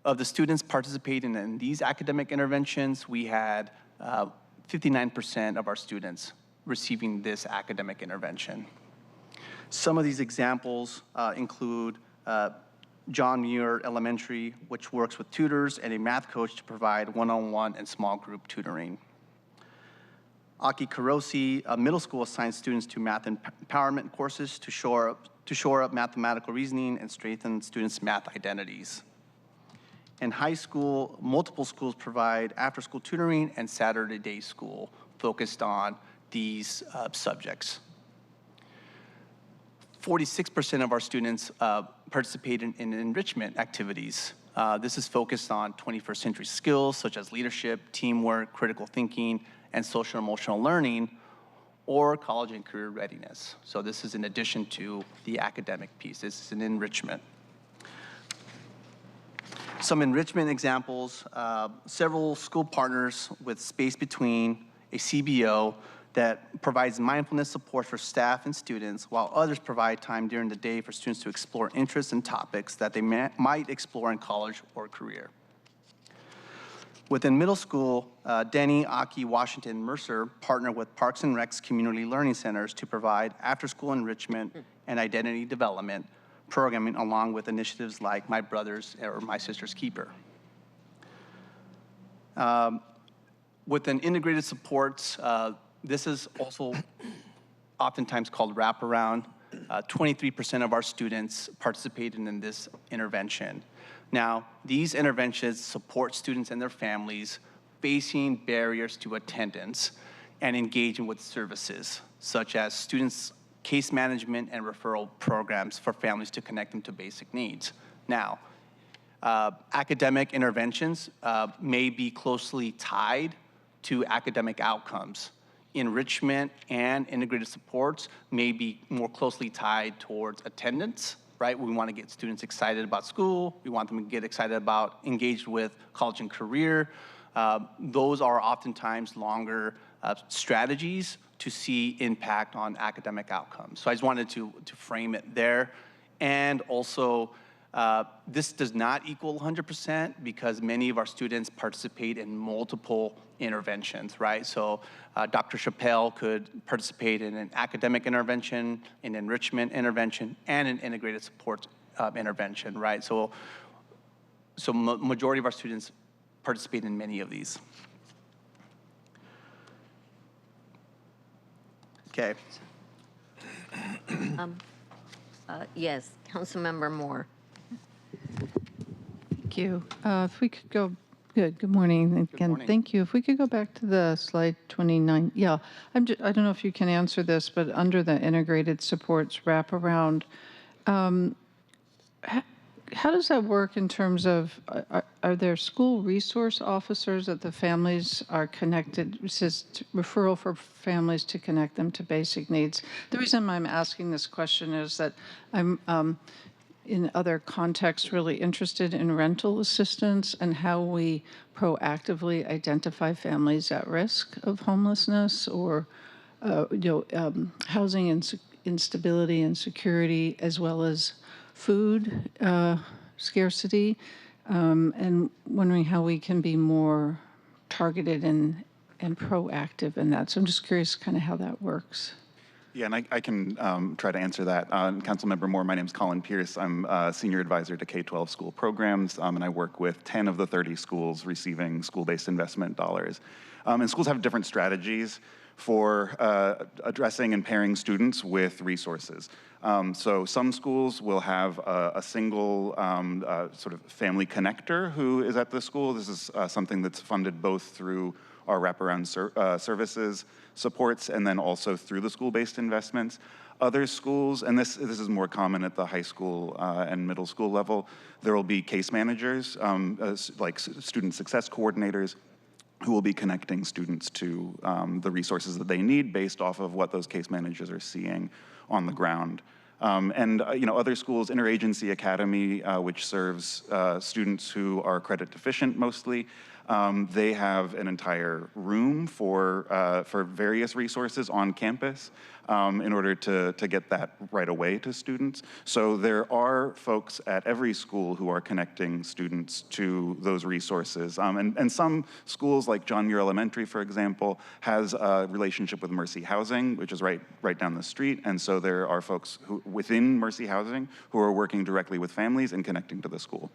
Of the students participating in these academic interventions, we had 59% of our students receiving this academic intervention. Some of these examples include John Muir Elementary, which works with tutors and a math coach to provide one-on-one and small group tutoring. Aki Karosi Middle School assigns students to math empowerment courses to shore up mathematical reasoning and strengthen students' math identities. In high school, multiple schools provide after-school tutoring and Saturday day school focused on these subjects. 46% of our students participate in enrichment activities. This is focused on 21st century skills such as leadership, teamwork, critical thinking, and social emotional learning, or college and career readiness. So this is in addition to the academic piece. This is an enrichment. Some enrichment examples, several school partners with Space Between, a CBO that provides mindfulness support for staff and students, while others provide time during the day for students to explore interests and topics that they might explore in college or career. Within middle school, Denny, Aki, Washington, and Mercer partner with Parks and Rec's community learning centers to provide after-school enrichment and identity development programming, along with initiatives like My Brother's or My Sister's Keeper. Within integrated supports, this is also oftentimes called wraparound. 23% of our students participated in this intervention. Now, these interventions support students and their families facing barriers to attendance and engaging with services, such as students' case management and referral programs for families to connect them to basic needs. Now, academic interventions may be closely tied to academic outcomes. Enrichment and integrated supports may be more closely tied towards attendance, right? We want to get students excited about school. We want them to get excited about engaged with college and career. Those are oftentimes longer strategies to see impact on academic outcomes. So I just wanted to frame it there. And also, this does not equal 100% because many of our students participate in multiple interventions, right? So Dr. Chappelle could participate in an academic intervention, an enrichment intervention, and an integrated support intervention, right? So majority of our students participate in many of these. Okay. Yes, Councilmember Moore. Thank you. If we could go, good morning. And again, morning. thank you. If we could go back to the slide 29. Yeah, I don't know if you can answer this, but under the integrated supports wraparound, how does that work in terms of, are there school resource officers that the families are connected, it says referral for families to connect them to basic needs? The reason I'm asking this question is that I'm, in other contexts, really interested in rental assistance and how we proactively identify families at risk of homelessness or housing instability and security, as well as food scarcity, and wondering how we can be more targeted and proactive in that. So I'm just curious kind of how that works. Yeah, and I can try to answer that. Councilmember Moore, my name is Colin Pierce. I'm a senior advisor to K-12 school programs, and I work with 10 of the 30 schools receiving school-based investment dollars. And schools have different strategies for addressing and pairing students with resources. So some schools will have a single sort of family connector who is at the school. This is something that's funded both through our wraparound services supports and then also through the school-based investments. Other schools, and this is more common at the high school and middle school level, there will be case managers, like student success coordinators, who will be connecting students to the resources that they need based off of what those case managers are seeing on the ground. And other schools, Interagency Academy, which serves students who are credit deficient mostly, they have an entire room for various resources on campus in order to get that right away to students. So there are folks at every school who are connecting students to those resources. And some schools, like John Muir Elementary, for example, has a relationship with Mercy Housing, which is right down the street. And so there are folks within Mercy Housing who are working directly with families and connecting to the school.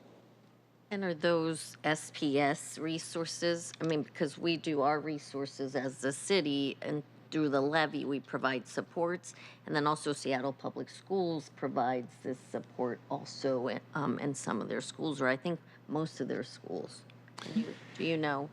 And are those SPS resources? I mean, because we do our resources as the city, and through the levy, we provide supports. And then also Seattle Public Schools provides this support also in some of their schools, or I think most of their schools. Do you know?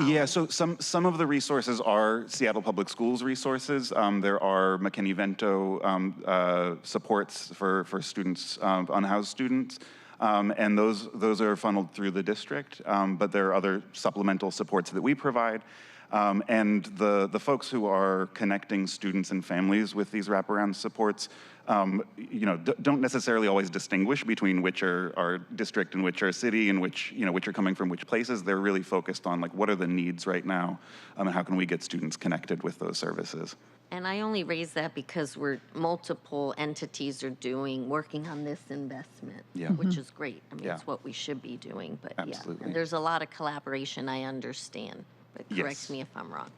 Yeah, so some of the resources are Seattle Public Schools resources. There are McKinney-Vento supports for students, unhoused students, and those are funneled through the district. But there are other supplemental supports that we provide. And the folks who are connecting students and families with these wraparound supports, don't necessarily always distinguish between which are district and which are city and which are coming from which places. They're really focused on like what are the needs right now, and how can we get students connected with those services. And I only raise that because multiple entities are working on this investment, which is great. I mean, it's what we should be doing, but Absolutely. And there's a lot of collaboration, I understand, but correct Yes. me if I'm wrong.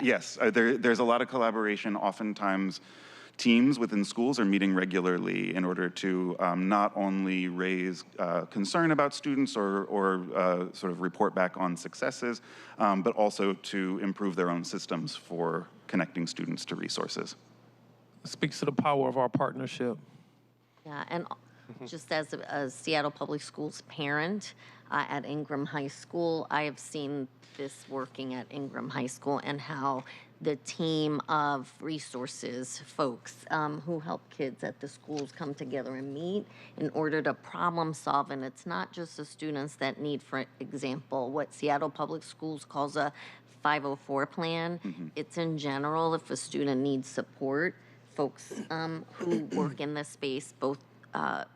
Yes, there's a lot of collaboration. Oftentimes, teams within schools are meeting regularly in order to not only raise concern about students or sort of report back on successes, but also to improve their own systems for connecting students to resources. It speaks to the power of our partnership. Yeah, and just as a Seattle Public Schools parent at Ingram High School, I have seen this working at Ingram High School and how the team of resources folks who help kids at the schools come together and meet in order to problem solve. And it's not just the students that need, for example, what Seattle Public Schools calls a 504 plan. It's in general, if a student needs support, folks who work in this space, both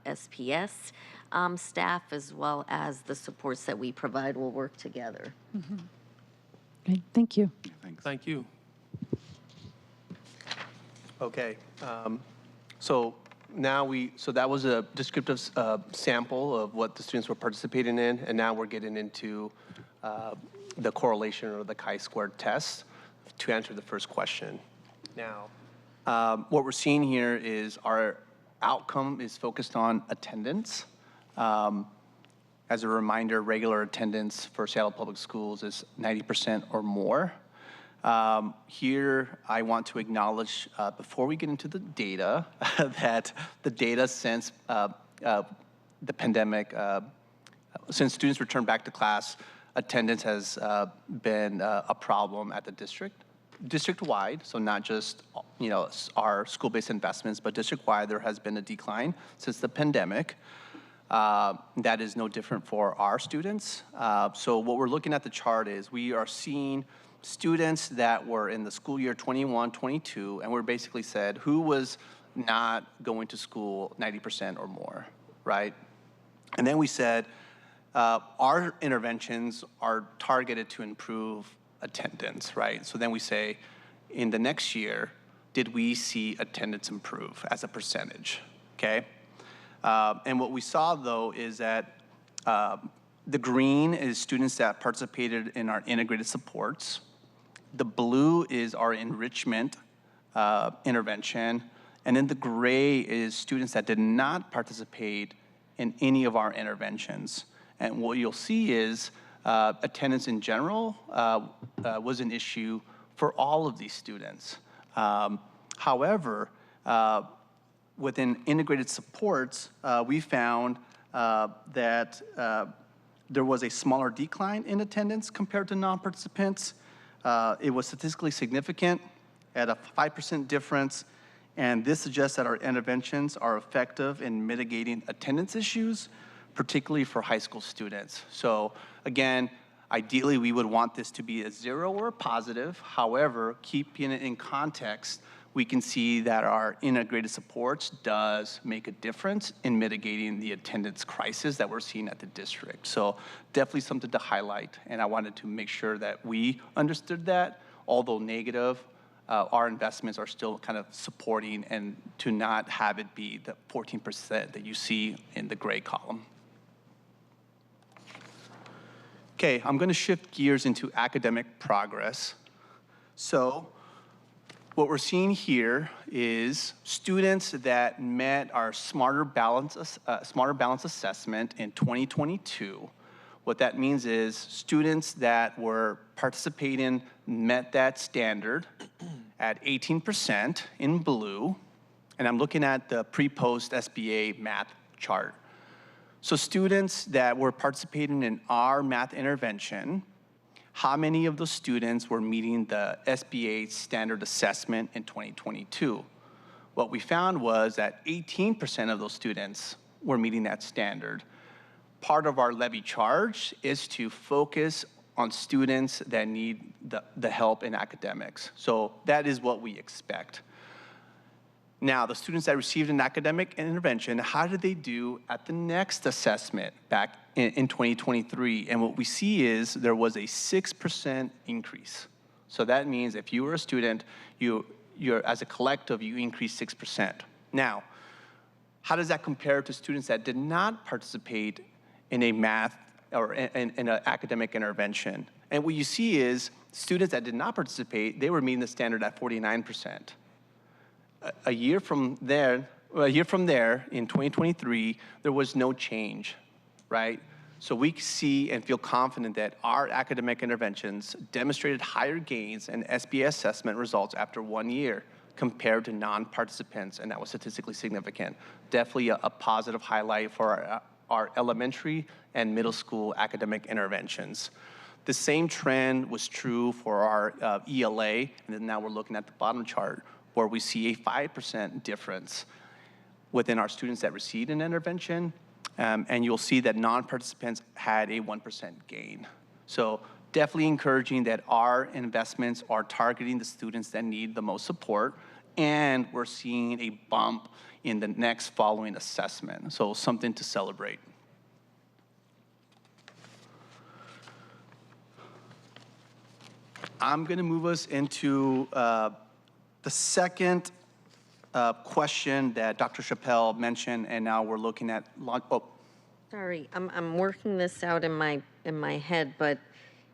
SPS staff as well as the supports that we provide will work together. Okay, thank you. Thanks. Thank you. Okay, so that was a descriptive sample of what the students were participating in, and now we're getting into the correlation or the chi-squared test to answer the first question. Now, what we're seeing here is our outcome is focused on attendance. As a reminder, regular attendance for Seattle Public Schools is 90% or more. Here, I want to acknowledge, before we get into the data, that the data since the pandemic, since students returned back to class, attendance has been a problem at the district-wide, so not just our school-based investments, but district-wide, there has been a decline since the pandemic. That is no different for our students. So what we're looking at the chart is we are seeing students that were in the school year 21-22, and we're basically said who was not going to school 90% or more, right? And then we said our interventions are targeted to improve attendance, right? So then we say, in the next year, did we see attendance improve as a percentage, okay? And what we saw, though, is that the green is students that participated in our integrated supports. The blue is our enrichment intervention. And then the gray is students that did not participate in any of our interventions. And what you'll see is attendance in general was an issue for all of these students. However, within integrated supports, we found that there was a smaller decline in attendance compared to non-participants. It was statistically significant at a 5% difference, and this suggests that our interventions are effective in mitigating attendance issues, particularly for high school students. So again, ideally we would want this to be a 0 or a positive. However, keeping it in context, we can see that our integrated supports does make a difference in mitigating the attendance crisis that we're seeing at the district. So definitely something to highlight, and I wanted to make sure that we understood that, although negative, our investments are still kind of supporting and to not have it be the 14% that you see in the gray column. Okay, I'm going to shift gears into academic progress. So what we're seeing here is students that met our Smarter Balance assessment in 2022. What that means is students that were participating met that standard at 18% in blue, and I'm looking at the pre-post SBA math chart. So students that were participating in our math intervention, how many of those students were meeting the SBA standard assessment in 2022? What we found was that 18% of those students were meeting that standard. Part of our levy charge is to focus on students that need the help in academics. So that is what we expect. Now, the students that received an academic intervention, how did they do at the next assessment back in 2023? And what we see is there was a 6% increase. So that means if you were a student, you're as a collective, you increased 6%. Now, how does that compare to students that did not participate in a math or in an academic intervention? And what you see is students that did not participate, they were meeting the standard at 49%. A year from there, in 2023, there was no change, right? So we see and feel confident that our academic interventions demonstrated higher gains in SBA assessment results after 1 year compared to non-participants, and that was statistically significant. Definitely a positive highlight for our elementary and middle school academic interventions. The same trend was true for our ELA, and then now we're looking at the bottom chart, where we see a 5% difference within our students that received an intervention, and you'll see that non-participants had a 1% gain. So definitely encouraging that our investments are targeting the students that need the most support, and we're seeing a bump in the next following assessment. So something to celebrate. I'm gonna move us into the second question that Dr. Chappelle mentioned, and now we're looking at, Sorry, I'm working this out in my head, but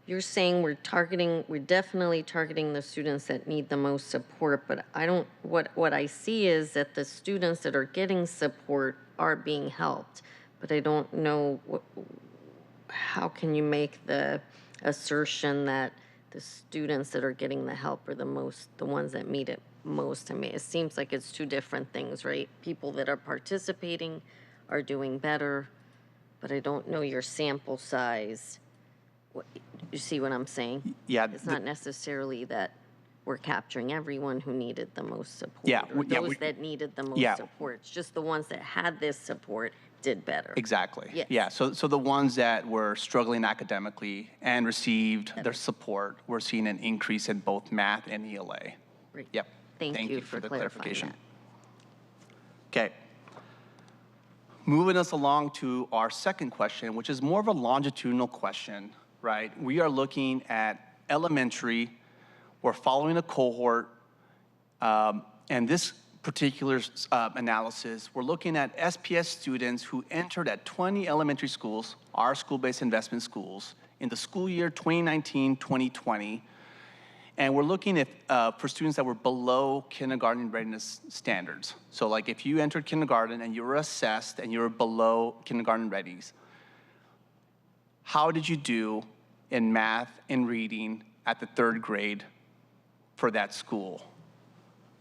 you're saying we're definitely targeting the students that need the most support, but what I see is that the students that are getting support are being helped, but I don't know how can you make the assertion that the students that are getting the help are the ones that need it most. I mean, it seems like it's two different things, right? People that are participating are doing better, but I don't know your sample size. You see what I'm saying? Yeah. It's not necessarily that we're capturing everyone who needed the most support. Yeah, Or those that needed the most support. It's just the ones that had this support did better. Exactly. Yes. Yeah, so the ones that were struggling academically and received their support, we're seeing an increase in both math and ELA. Great. Yep. Thank you for the clarifying clarification. that. Okay. Moving us along to our second question, which is more of a longitudinal question, right? We are looking at elementary. We're following a cohort, and this particular analysis, we're looking at SPS students who entered at 20 elementary schools, our school-based investment schools, in the school year 2019-2020, and we're looking at for students that were below kindergarten readiness standards. So like if you entered kindergarten and you were assessed and you were below kindergarten readiness, how did you do in math and reading at the 3rd grade for that school,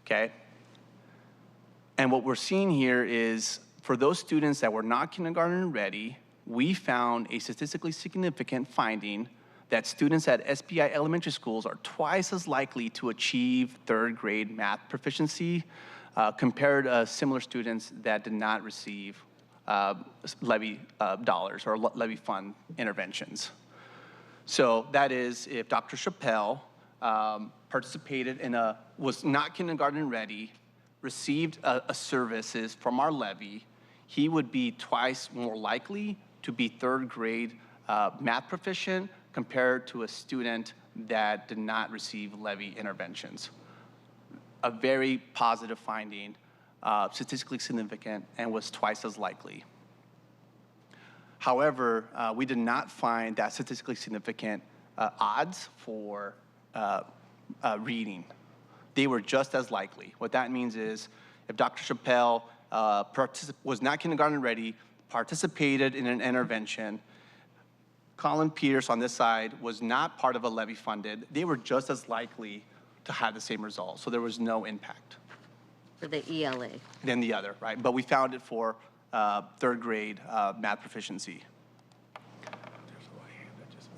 okay? And what we're seeing here is for those students that were not kindergarten ready, we found a statistically significant finding that students at SBI elementary schools are twice as likely to achieve 3rd grade math proficiency compared to similar students that did not receive levy dollars or levy fund interventions. So that is if Dr. Chappelle participated was not kindergarten ready, received a services from our levy, he would be twice more likely to be 3rd grade math proficient compared to a student that did not receive levy interventions. A very positive finding, statistically significant, and was twice as likely. However, we did not find that statistically significant odds for reading. They were just as likely. What that means is if Dr. Chappelle was not kindergarten ready, participated in an intervention, Colin Pierce on this side was not part of a levy funded, they were just as likely to have the same results. So there was no impact. For the ELA. Than the other, right? But we found it for third grade math proficiency.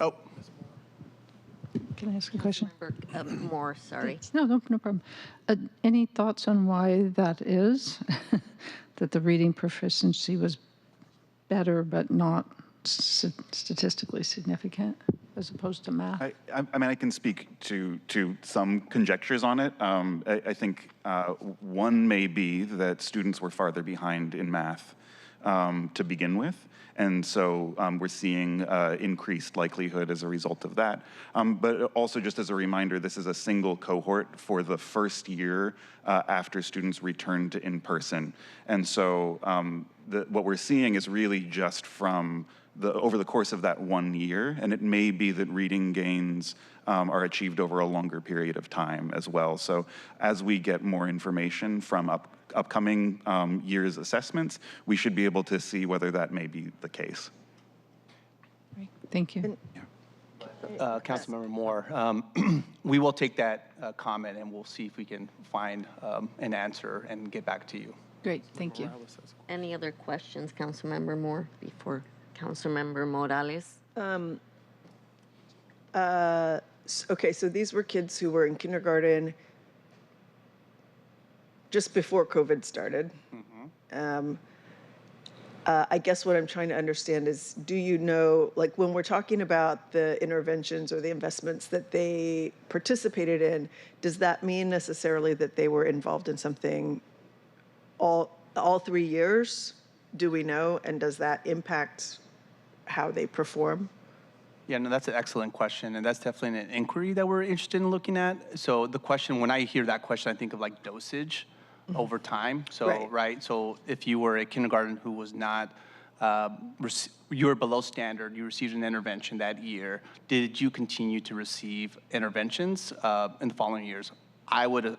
Oh, Can I ask a question? More, sorry. No problem. Any thoughts on why that is? That the reading proficiency was better but not statistically significant as opposed to math? I mean, I can speak to some conjectures on it. I think one may be that students were farther behind in math to begin with. And so we're seeing increased likelihood as a result of that. But also, just as a reminder, this is a single cohort for the first year after students return to in-person. And so what we're seeing is really just from over the course of that 1 year, and it may be that reading gains are achieved over a longer period of time as well. So as we get more information from upcoming year's assessments, we should be able to see whether that may be the case. Great. Thank you. Councilmember Moore, we will take that comment and we'll see if we can find an answer and get back to you. Great. Thank you. Any other questions, Councilmember Moore, before Councilmember Morales? Okay, so these were kids who were in kindergarten just before COVID started. I guess what I'm trying to understand is, do you know, like when we're talking about the interventions or the investments that they participated in, does that mean necessarily that they were involved in something all 3 years? Do we know? And does that impact how they perform? Yeah, no, that's an excellent question, and that's definitely an inquiry that we're interested in looking at. So the question, when I hear that question, I think of like dosage over time. So, right, so if you were a kindergarten who was not, you were below standard, you received an intervention that year, did you continue to receive interventions in the following years? I would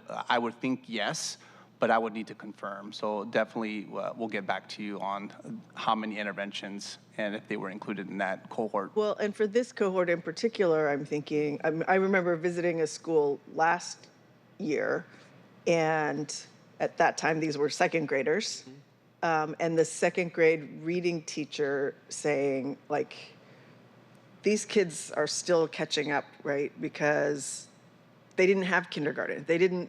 think yes, but I would need to confirm. So definitely we'll get back to you on how many interventions and if they were included in that cohort. Well, and for this cohort in particular, I'm thinking, I remember visiting a school last year, and at that time, these were second graders. And the second grade reading teacher saying, like, these kids are still catching up, right? Because they didn't have kindergarten. They didn't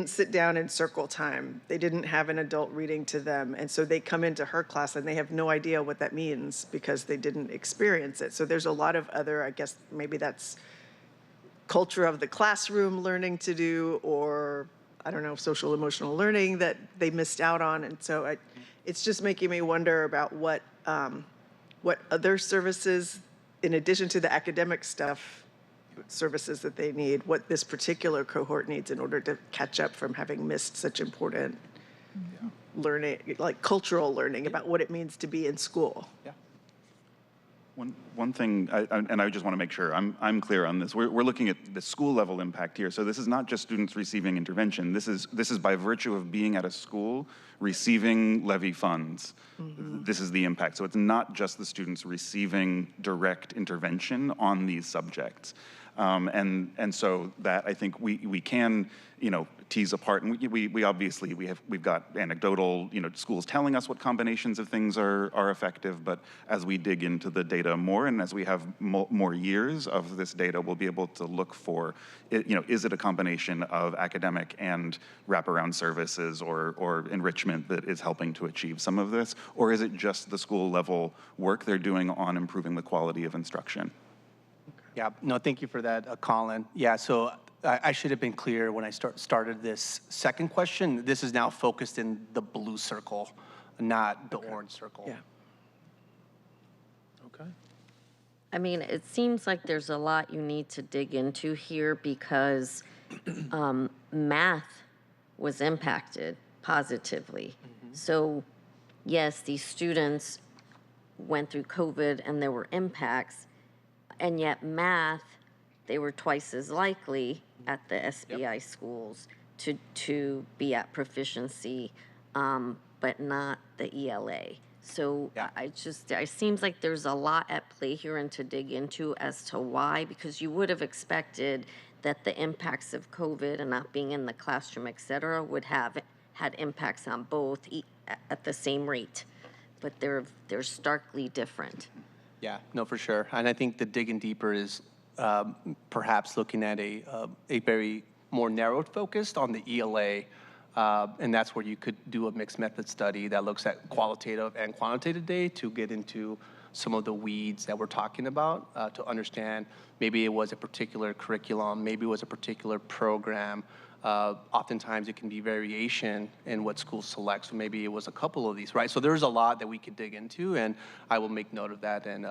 sit down in circle time. They didn't have an adult reading to them. And so they come into her class and they have no idea what that means because they didn't experience it. So there's a lot of other, I guess, maybe that's culture of the classroom learning to do, or I don't know, social emotional learning that they missed out on. And so it's just making me wonder about what other services, in addition to the academic stuff, services that they need, what this particular cohort needs in order to catch up from having missed such important learning, like cultural learning about what it means to be in school. Yeah. One thing, and I just want to make sure I'm clear on this. We're looking at the school level impact here. So this is not just students receiving intervention. This is by virtue of being at a school receiving levy funds. This is the impact. So it's not just the students receiving direct intervention on these subjects. And so that I think we can, tease apart, and we obviously we've got anecdotal, schools telling us what combinations of things are effective, but as we dig into the data more and as we have more years of this data, we'll be able to look for, is it a combination of academic and wraparound services or enrichment that is helping to achieve some of this, or is it just the school level work they're doing on improving the quality of instruction? Yeah, no, thank you for that, Colin. Yeah, so I should have been clear when I started this second question. This is now focused in the blue circle, not the orange circle. Yeah. Okay. I mean, it seems like there's a lot you need to dig into here because math was impacted positively. So yes, these students went through COVID and there were impacts, and yet math, they were twice as likely at the SBI schools to be at proficiency, but not the ELA. So it seems like there's a lot at play here and to dig into as to why, because you would have expected that the impacts of COVID and not being in the classroom, et cetera, would have had impacts on both at the same rate. but they're starkly different. Yeah, no, for sure. And I think the digging deeper is perhaps looking at a very more narrowed focused on the ELA. And that's where you could do a mixed method study that looks at qualitative and quantitative data to get into some of the weeds that we're talking about, to understand maybe it was a particular curriculum, maybe it was a particular program. Oftentimes it can be variation in what schools select, so maybe it was a couple of these, right? So there's a lot that we could dig into, and I will make note of that and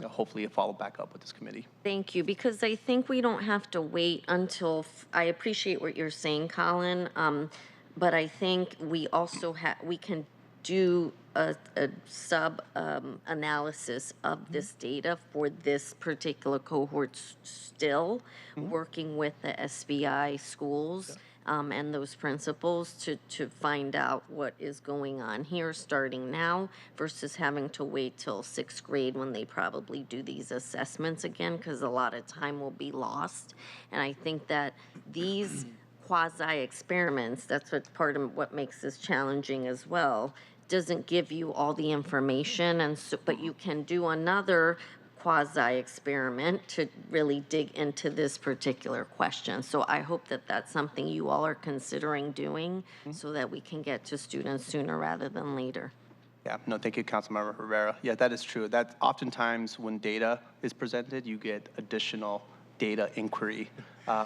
hopefully follow back up with this committee. Thank you, because I think we don't have to wait until, I appreciate what you're saying, Colin, but I think we also we can do a sub analysis of this data for this particular cohort still, working with the SBI schools and those principals to find out what is going on here starting now versus having to wait till 6th grade when they probably do these assessments again, because a lot of time will be lost. And I think that these quasi-experiments, that's what part of what makes this challenging as well, doesn't give you all the information, and so, but you can do another quasi-experiment to really dig into this particular question. So I hope that that's something you all are considering doing so that we can get to students sooner rather than later. Yeah, no, thank you, Councilmember Rivera. Yeah, that is true. That oftentimes when data is presented, you get additional data inquiry,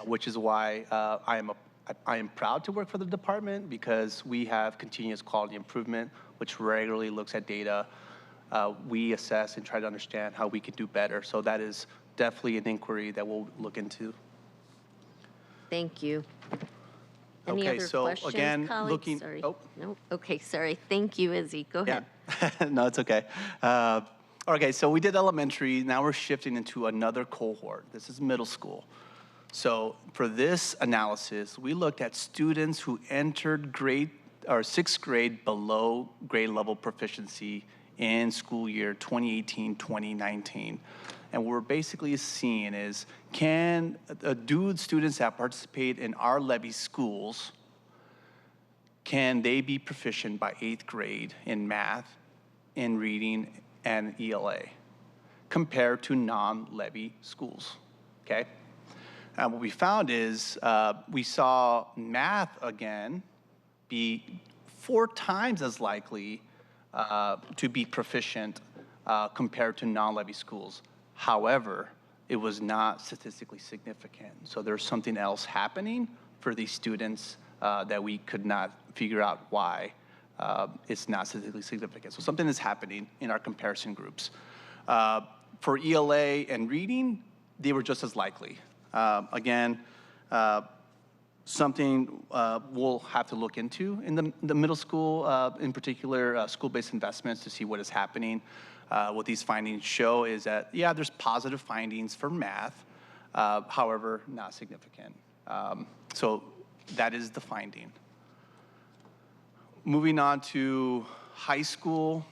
which is why I am proud to work for the department, because we have continuous quality improvement, which regularly looks at data. We assess and try to understand how we can do better. So that is definitely an inquiry that we'll look into. Thank you. Any Okay, other so questions, again, colleagues? looking- Sorry. oh. No. Okay, sorry. Thank you, Izzy. Go ahead. Yeah, no, it's okay. Okay, so we did elementary. Now we're shifting into another cohort. This is middle school. So for this analysis, we looked at students who entered 6th grade below grade level proficiency in school year 2018-2019. And what we're basically seeing is, do students that participate in our Levy schools, can they be proficient by 8th grade in math, in reading, and ELA, compared to non-Levy schools, okay? And what we found is we saw math, again, be 4 times as likely to be proficient compared to non-Levy schools. However, it was not statistically significant. So there's something else happening for these students that we could not figure out why it's not statistically significant. So something is happening in our comparison groups. For ELA and reading, they were just as likely. Again, something we'll have to look into in the middle school, in particular, school-based investments, to see what is happening. What these findings show is that, yeah, there's positive findings for math, however, not significant. So that is the finding. Moving on to high school.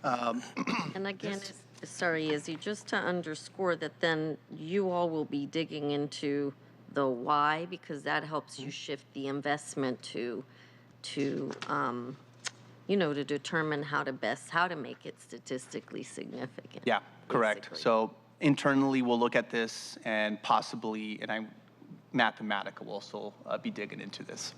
And again, sorry, Izzy, just to underscore that then you all will be digging into the why, because that helps you shift the investment to determine how to make it statistically significant. Yeah, correct. basically. So internally, we'll look at this, and possibly, and Mathematica will also be digging into this.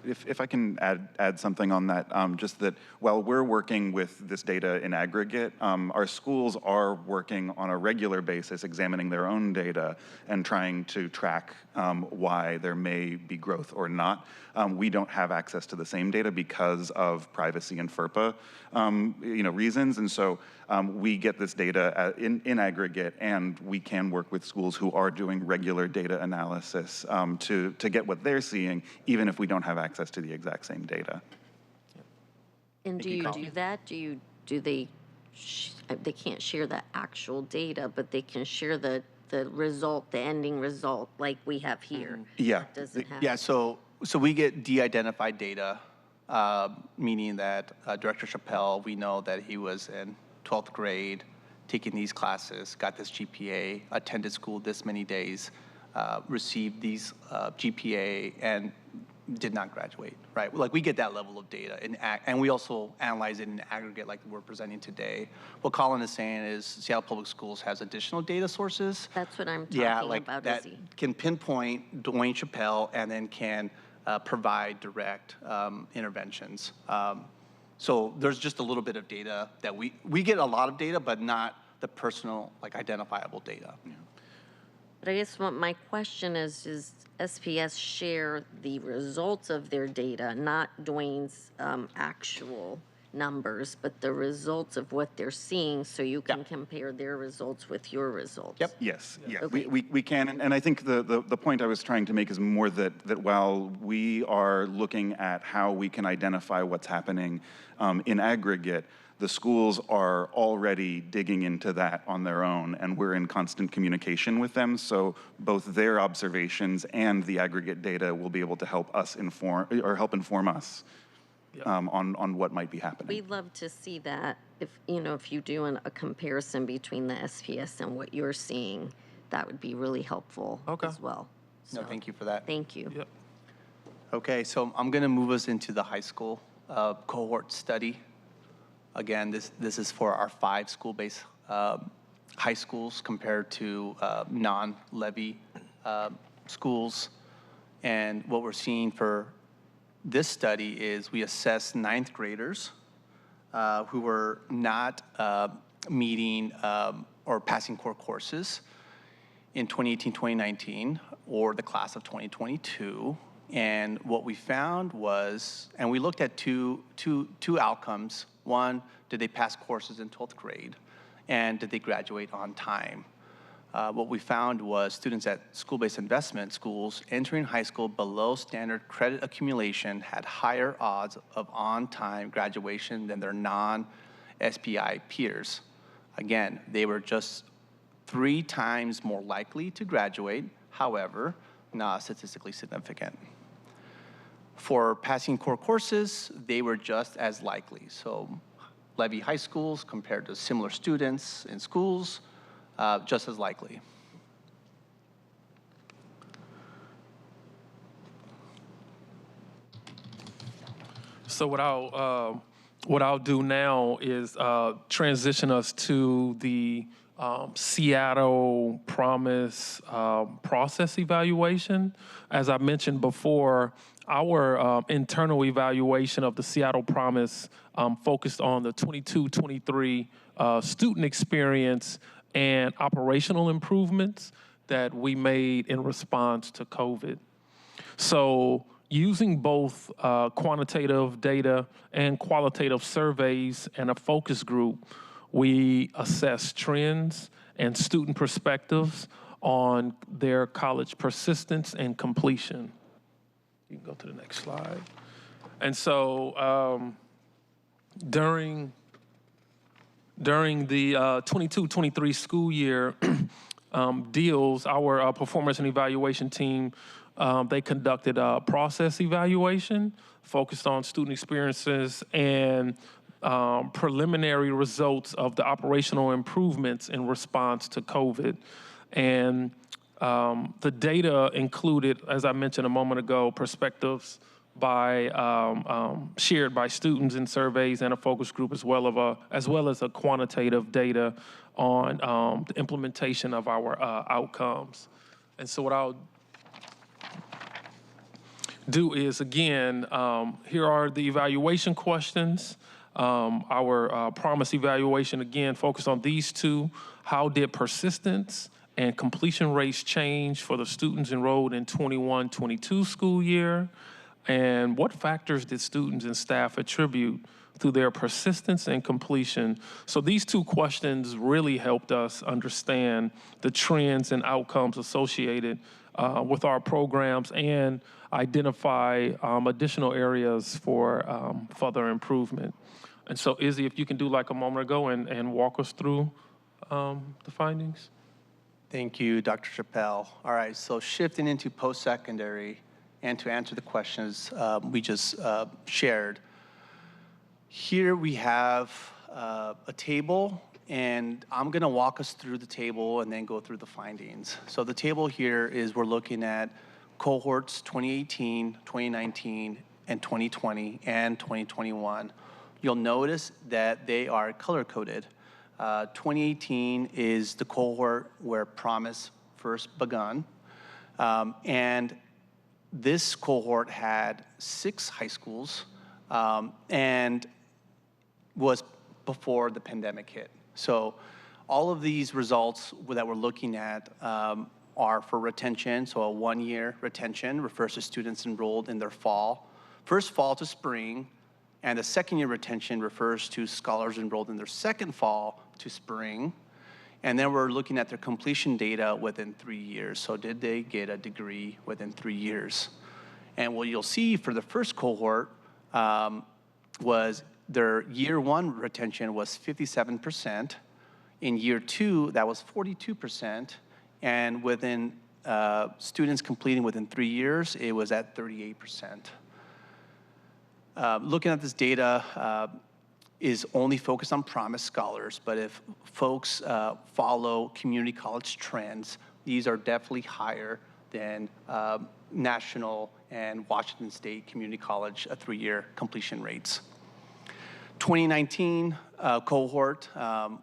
If I can add something on that, just that while we're working with this data in aggregate, our schools are working on a regular basis, examining their own data and trying to track why there may be growth or not. We don't have access to the same data because of privacy and FERPA reasons, and so we get this data in aggregate, and we can work with schools who are doing regular data analysis to get what they're seeing, even if we don't have access to the exact same data. And do you do that? Do they they can't share the actual data, but they can share the result, the ending result, like we have here? Yeah. That doesn't have. Yeah, so we get de-identified data, meaning that Director Chappelle, we know that he was in 12th grade, taking these classes, got this GPA, attended school this many days, received these GPA, and did not graduate, right? Like, we get that level of data, and we also analyze it in aggregate like we're presenting today. What Colin is saying is Seattle Public Schools has additional data sources. That's what I'm Yeah, talking like about, that Izzy. can pinpoint Dwayne Chappelle and then can provide direct interventions. So there's just a little bit of data that we get a lot of data, but not the personal, like, identifiable data. Yeah. But I guess what my question is SPS share the results of their data, not Dwayne's actual numbers, but the results of what they're seeing, so you can compare their results with your results? Yep. Yes, yeah, Okay. we can, and I think the point I was trying to make is more that while we are looking at how we can identify what's happening in aggregate, the schools are already digging into that on their own, and we're in constant communication with them, so both their observations and the aggregate data will be able to help inform us on what might be happening. We'd love to see that. If you do a comparison between the SPS and what you're seeing, that would be really helpful as well. No, thank you for that. Thank you. Yep. Okay, so I'm going to move us into the high school cohort study. Again, this is for our 5 school-based high schools compared to non-Levy schools. And what we're seeing for this study is we assess 9th graders who were not meeting or passing core courses in 2018-2019 or the class of 2022. And what we found was, and we looked at two outcomes. One, did they pass courses in 12th grade? And did they graduate on time? What we found was students at school-based investment schools entering high school below standard credit accumulation had higher odds of on-time graduation than their non-SPI peers. Again, they were just 3 times more likely to graduate, however, not statistically significant. For passing core courses, they were just as likely. So Levy high schools compared to similar students in schools, just as likely. So what I'll do now is transition us to the Seattle Promise process evaluation. As I mentioned before, our internal evaluation of the Seattle Promise focused on the 22-23 student experience and operational improvements that we made in response to COVID. So using both quantitative data and qualitative surveys and a focus group, we assess trends and student perspectives on their college persistence and completion. You can go to the next slide. And so during the 22-23 school year, DEELs, our performance and evaluation team, they conducted a process evaluation focused on student experiences and preliminary results of the operational improvements in response to COVID. And the data included, as I mentioned a moment ago, perspectives shared by students in surveys and a focus group, as well as a quantitative data on the implementation of our outcomes. And so what I'll do is, again, here are the evaluation questions. Our promise evaluation, again, focused on these 2. How did persistence and completion rates change for the students enrolled in 21-22 school year? And what factors did students and staff attribute to their persistence and completion? So these 2 questions really helped us understand the trends and outcomes associated with our programs and identify additional areas for further improvement. And so, Izzy, if you can do like a moment ago and walk us through the findings. Thank you, Dr. Chappelle. All right, so shifting into post-secondary and to answer the questions we just shared. Here we have a table, and I'm gonna walk us through the table and then go through the findings. So the table here is we're looking at cohorts 2018, 2019, and 2020, and 2021, you'll notice that they are color-coded. 2018 is the cohort where Promise first begun, and this cohort had 6 high schools and was before the pandemic hit. So all of these results that we're looking at are for retention. So a 1-year retention refers to students enrolled in their first fall to spring, and the 2nd-year retention refers to scholars enrolled in their 2nd fall to spring. And then we're looking at their completion data within 3 years. So did they get a degree within 3 years? And what you'll see for the first cohort was their year 1 retention was 57%. In year 2, that was 42%. And within students completing within 3 years, it was at 38%. Looking at this data is only focused on Promise scholars, but if folks follow community college trends, these are definitely higher than national and Washington State Community College 3-year completion rates. 2019 cohort,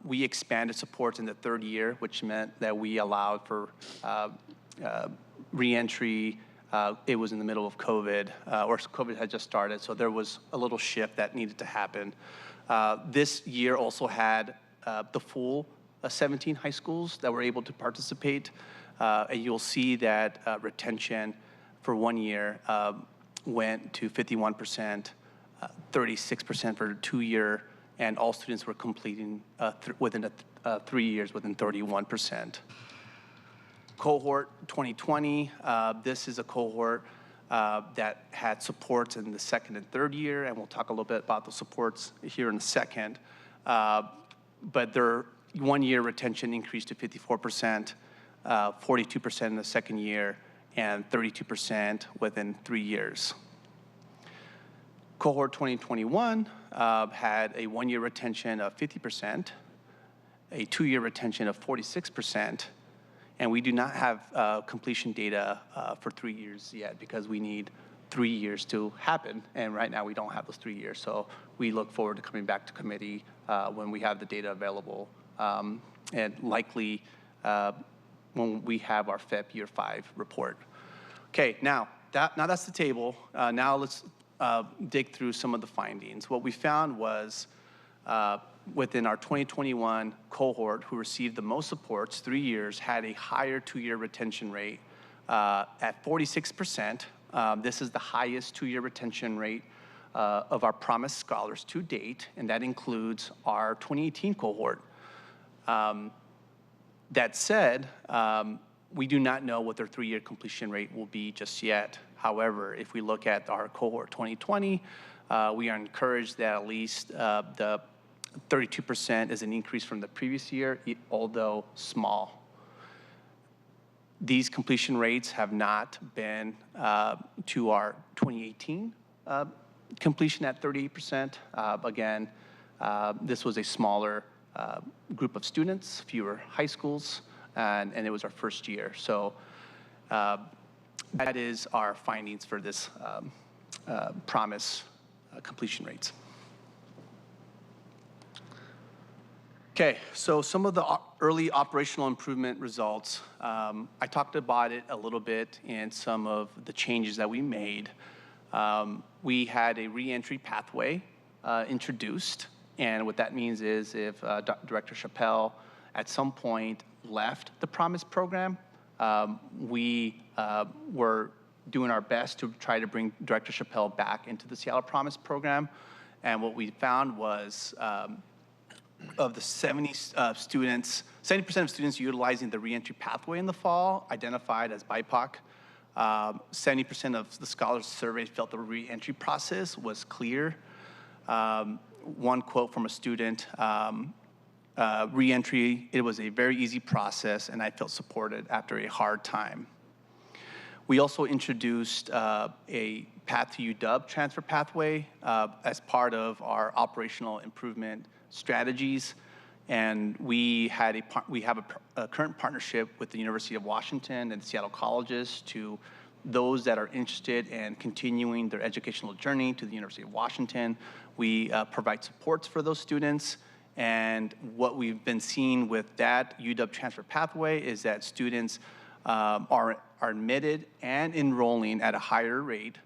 we expanded supports in the 3rd year, which meant that we allowed for reentry. It was in the middle of COVID, or COVID had just started, so there was a little shift that needed to happen. This year also had the full 17 high schools that were able to participate, and you'll see that retention for 1 year went to 51%, 36% for 2-year, and all students were completing within 3 years within 31%. Cohort 2020, this is a cohort that had supports in the 2nd and 3rd year, and we'll talk a little bit about the supports here in a second. But their 1-year retention increased to 54%, 42% in the 2nd year, and 32% within 3 years. Cohort 2021 had a 1-year retention of 50%, a 2-year retention of 46%, and we do not have completion data for 3 years yet because we need 3 years to happen, and right now we don't have those 3 years. So we look forward to coming back to committee when we have the data available, and likely when we have our FEPP Year 5 report. Okay, now that's the table. Now let's dig through some of the findings. What we found was within our 2021 cohort who received the most supports, 3 years, had a higher 2-year retention rate at 46%. This is the highest 2-year retention rate of our Promise scholars to date, and that includes our 2018 cohort. That said, we do not know what their 3-year completion rate will be just yet. However, if we look at our cohort 2020, we are encouraged that at least the 32% is an increase from the previous year, although small. These completion rates have not been to our 2018 completion at 38%. Again, this was a smaller group of students, fewer high schools, and it was our first year. So that is our findings for this Promise completion rates. Okay, so some of the early operational improvement results. I talked about it a little bit in some of the changes that we made. We had a reentry pathway introduced, and what that means is if Director Chappelle at some point left the Promise program, we were doing our best to try to bring Director Chappelle back into the Seattle Promise program, and what we found was of the 70% of students utilizing the reentry pathway in the fall identified as BIPOC. 70% of the scholars surveyed felt the reentry process was clear. One quote from a student, reentry, it was a very easy process and I felt supported after a hard time. We also introduced a Path to UW transfer pathway as part of our operational improvement strategies, and we have a current partnership with the University of Washington and Seattle colleges to those that are interested in continuing their educational journey to the University of Washington. We provide supports for those students. And what we've been seeing with that UW transfer pathway is that students are admitted and enrolling at a higher rate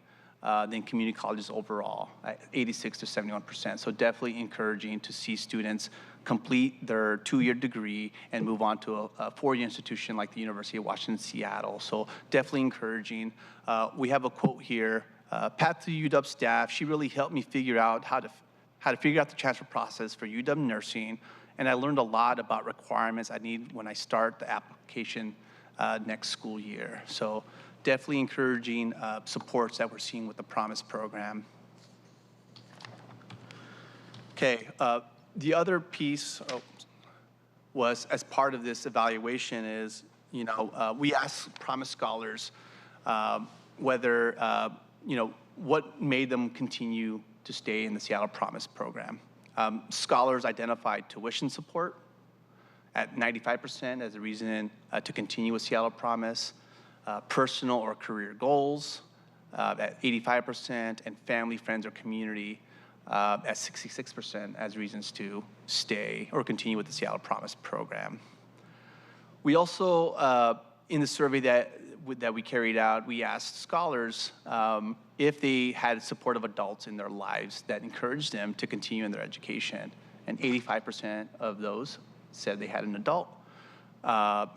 than community colleges overall, at 86 to 71%. So definitely encouraging to see students complete their 2-year degree and move on to a 4-year institution like the University of Washington, Seattle. So definitely encouraging. We have a quote here, Pat to UW staff, she really helped me figure out how to figure out the transfer process for UW nursing. And I learned a lot about requirements I need when I start the application next school year. So definitely encouraging supports that we're seeing with the Promise program. Okay, the other piece was, as part of this evaluation, is, we asked Promise scholars whether, what made them continue to stay in the Seattle Promise program. Scholars identified tuition support at 95% as a reason to continue with Seattle Promise, personal or career goals at 85%, and family, friends, or community at 66% as reasons to stay or continue with the Seattle Promise program. We also, in the survey that we carried out, we asked scholars if they had supportive adults in their lives that encouraged them to continue in their education, and 85% of those said they had an adult.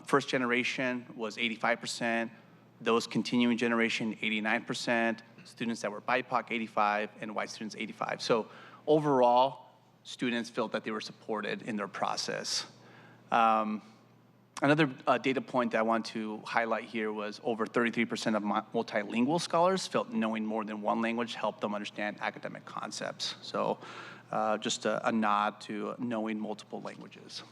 First generation was 85%, those continuing generation 89%, students that were BIPOC 85, and white students 85. So overall, students felt that they were supported in their process. Another data point that I want to highlight here was over 33% of multilingual scholars felt knowing more than one language helped them understand academic concepts. So just a nod to knowing multiple languages.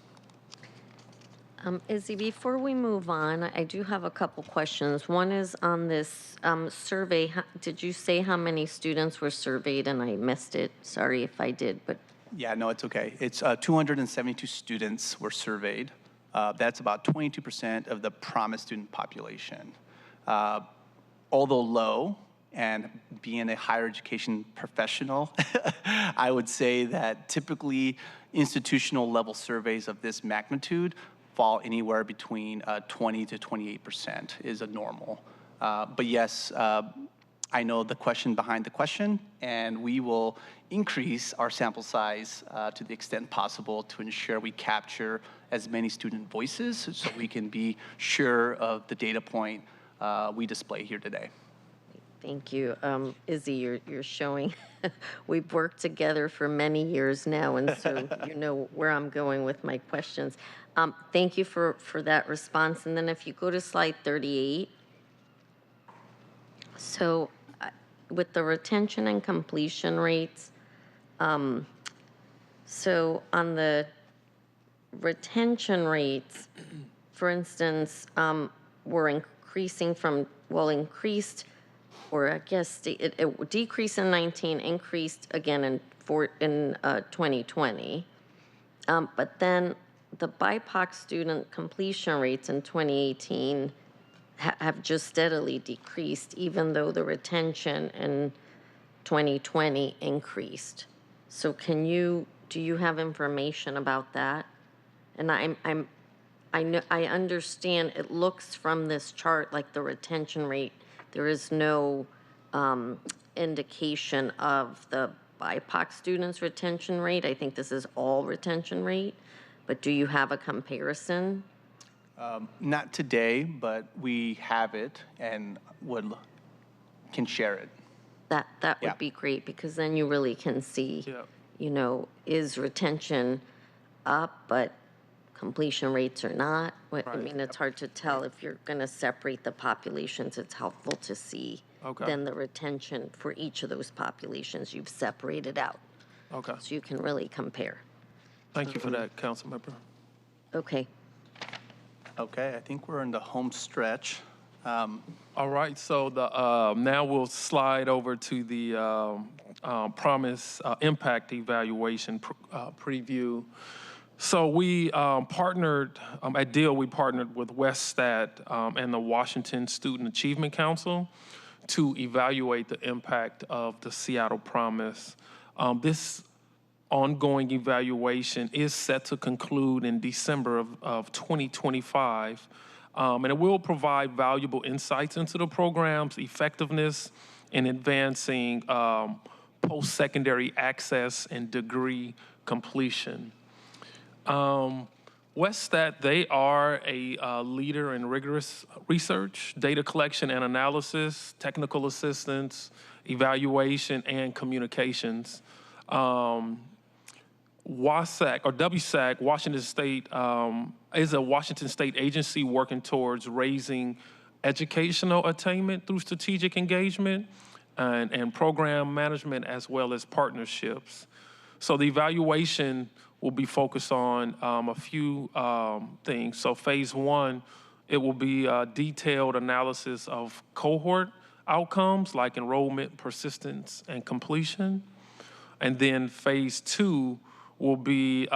Izzy, before we move on, I do have a couple questions. One is on this survey. Did you say how many students were surveyed? And I missed it. Sorry if I did, but. Yeah, no, it's okay. It's 272 students were surveyed. That's about 22% of the Promise student population. Although low, and being a higher education professional, I would say that typically institutional level surveys of this magnitude fall anywhere between 20 to 28% is a normal. But yes, I know the question behind the question, and we will increase our sample size to the extent possible to ensure we capture as many student voices so we can be sure of the data point we display here today. Thank you. Izzy, you're showing we've worked together for many years now, and so you know where I'm going with my questions. Thank you for that response. And then if you go to slide 38, so with the retention and completion rates, so on the retention rates, for instance, were increasing from, increased, or I guess it decreased in 19, increased again in 2020. But then the BIPOC student completion rates in 2018 have just steadily decreased, even though the retention in 2020 increased. So do you have information about that? And I understand it looks from this chart like the retention rate, there is no indication of the BIPOC students' retention rate. I think this is all retention rate, but do you have a comparison? Not today, but we have it and can share it. That would be great, because then you really can see, is retention up, but completion rates are not. Right. I mean, it's hard to tell. If you're going to separate the populations, it's helpful to see then the retention for each of those populations you've separated out. Okay. So you can really compare. Thank you for that, Council Member. Okay. Okay, I think we're in the home stretch. All right, so now we'll slide over to the Promise Impact Evaluation preview. So we partnered, at DEEL, we partnered with WestStat and the Washington Student Achievement Council to evaluate the impact of the Seattle Promise. This ongoing evaluation is set to conclude in December of 2025, and it will provide valuable insights into the program's effectiveness in advancing post-secondary access and degree completion. WestStat, they are a leader in rigorous research, data collection and analysis, technical assistance, evaluation, and communications. WSAC, or WSAC, Washington State, is a Washington State agency working towards raising educational attainment through strategic engagement and program management as well as partnerships. So the evaluation will be focused on a few things. So phase one, it will be a detailed analysis of cohort outcomes like enrollment, persistence, and completion. And then phase two will be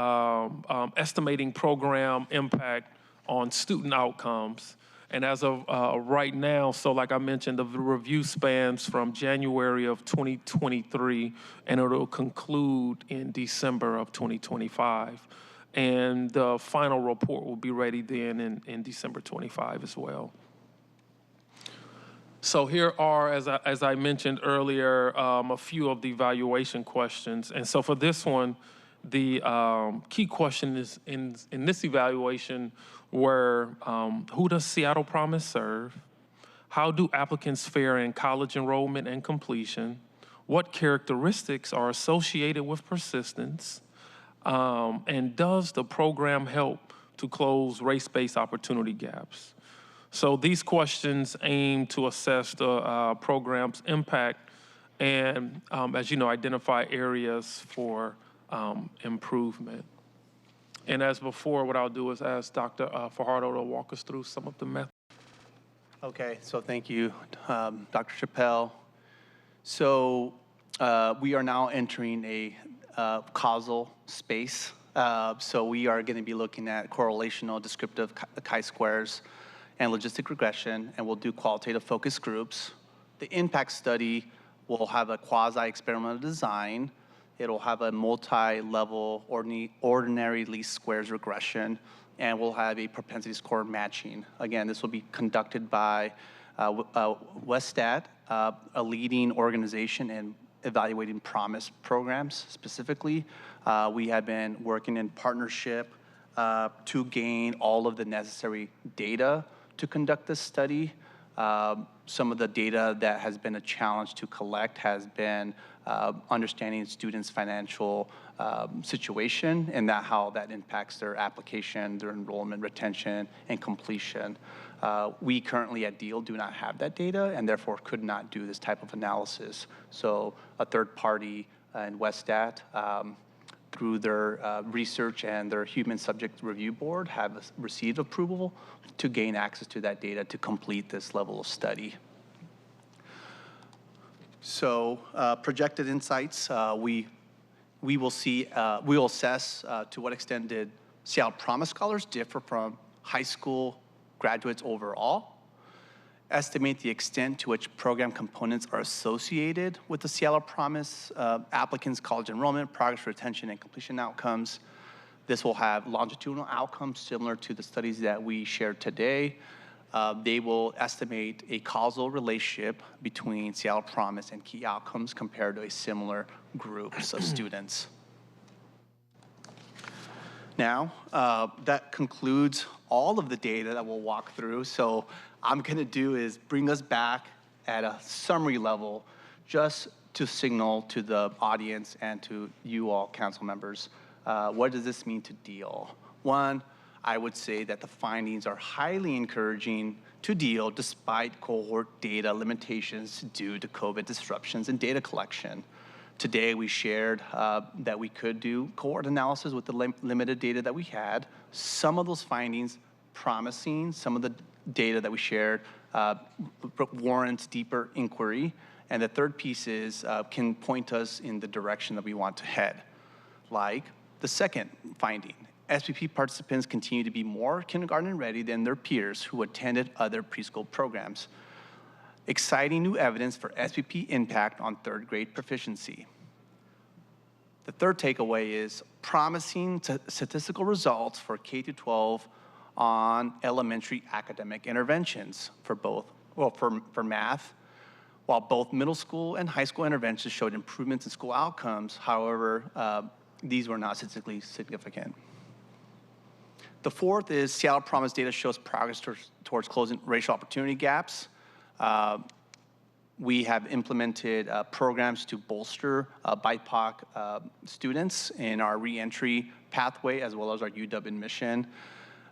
estimating program impact on student outcomes. And as of right now, so like I mentioned, the review spans from January of 2023, and it'll conclude in December of 2025. And the final report will be ready then in December 25 as well. So here are, as I mentioned earlier, a few of the evaluation questions. And so for this one, the key question is in this evaluation were, who does Seattle Promise serve? How do applicants fare in college enrollment and completion? What characteristics are associated with persistence? And does the program help to close race-based opportunity gaps? So these questions aim to assess the program's impact and, as you know, identify areas for improvement. And as before, what I'll do is ask Dr. Fajardo to walk us through some of the methods. Okay, so thank you, Dr. Chappelle. So we are now entering a causal space. So we are going to be looking at correlational descriptive chi-squares and logistic regression, and we'll do qualitative focus groups. The impact study will have a quasi-experimental design. It'll have a multi-level ordinary least squares regression, and we'll have a propensity score matching. Again, this will be conducted by WestStat, a leading organization in evaluating promise programs specifically. We have been working in partnership to gain all of the necessary data to conduct this study. Some of the data that has been a challenge to collect has been understanding students' financial situation and how that impacts their application, their enrollment, retention, and completion. We currently at DEEL do not have that data and therefore could not do this type of analysis. So a third party in WestStat, through their research and their human subject review board, have received approval to gain access to that data to complete this level of study. So projected insights, we will assess to what extent did Seattle Promise scholars differ from high school graduates overall, estimate the extent to which program components are associated with the Seattle Promise applicants' college enrollment, progress, retention, and completion outcomes. This will have longitudinal outcomes similar to the studies that we shared today. They will estimate a causal relationship between Seattle Promise and key outcomes compared to a similar groups of students. Now, that concludes all of the data that we'll walk through. So I'm gonna do is bring us back at a summary level just to signal to the audience and to you all council members, what does this mean to DEEL? One, I would say that the findings are highly encouraging to DEEL despite cohort data limitations due to COVID disruptions in data collection. Today we shared that we could do cohort analysis with the limited data that we had. Some of those findings promising, some of the data that we shared warrants deeper inquiry. And the third piece is can point us in the direction that we want to head. Like the second finding, SPP participants continue to be more kindergarten ready than their peers who attended other preschool programs. Exciting new evidence for SPP impact on third grade proficiency. The third takeaway is promising statistical results for K-12 on elementary academic interventions for both, well, for math, while both middle school and high school interventions showed improvements in school outcomes. However, these were not statistically significant. The fourth is Seattle Promise data shows progress towards closing racial opportunity gaps. We have implemented programs to bolster BIPOC students in our reentry pathway as well as our UW admission.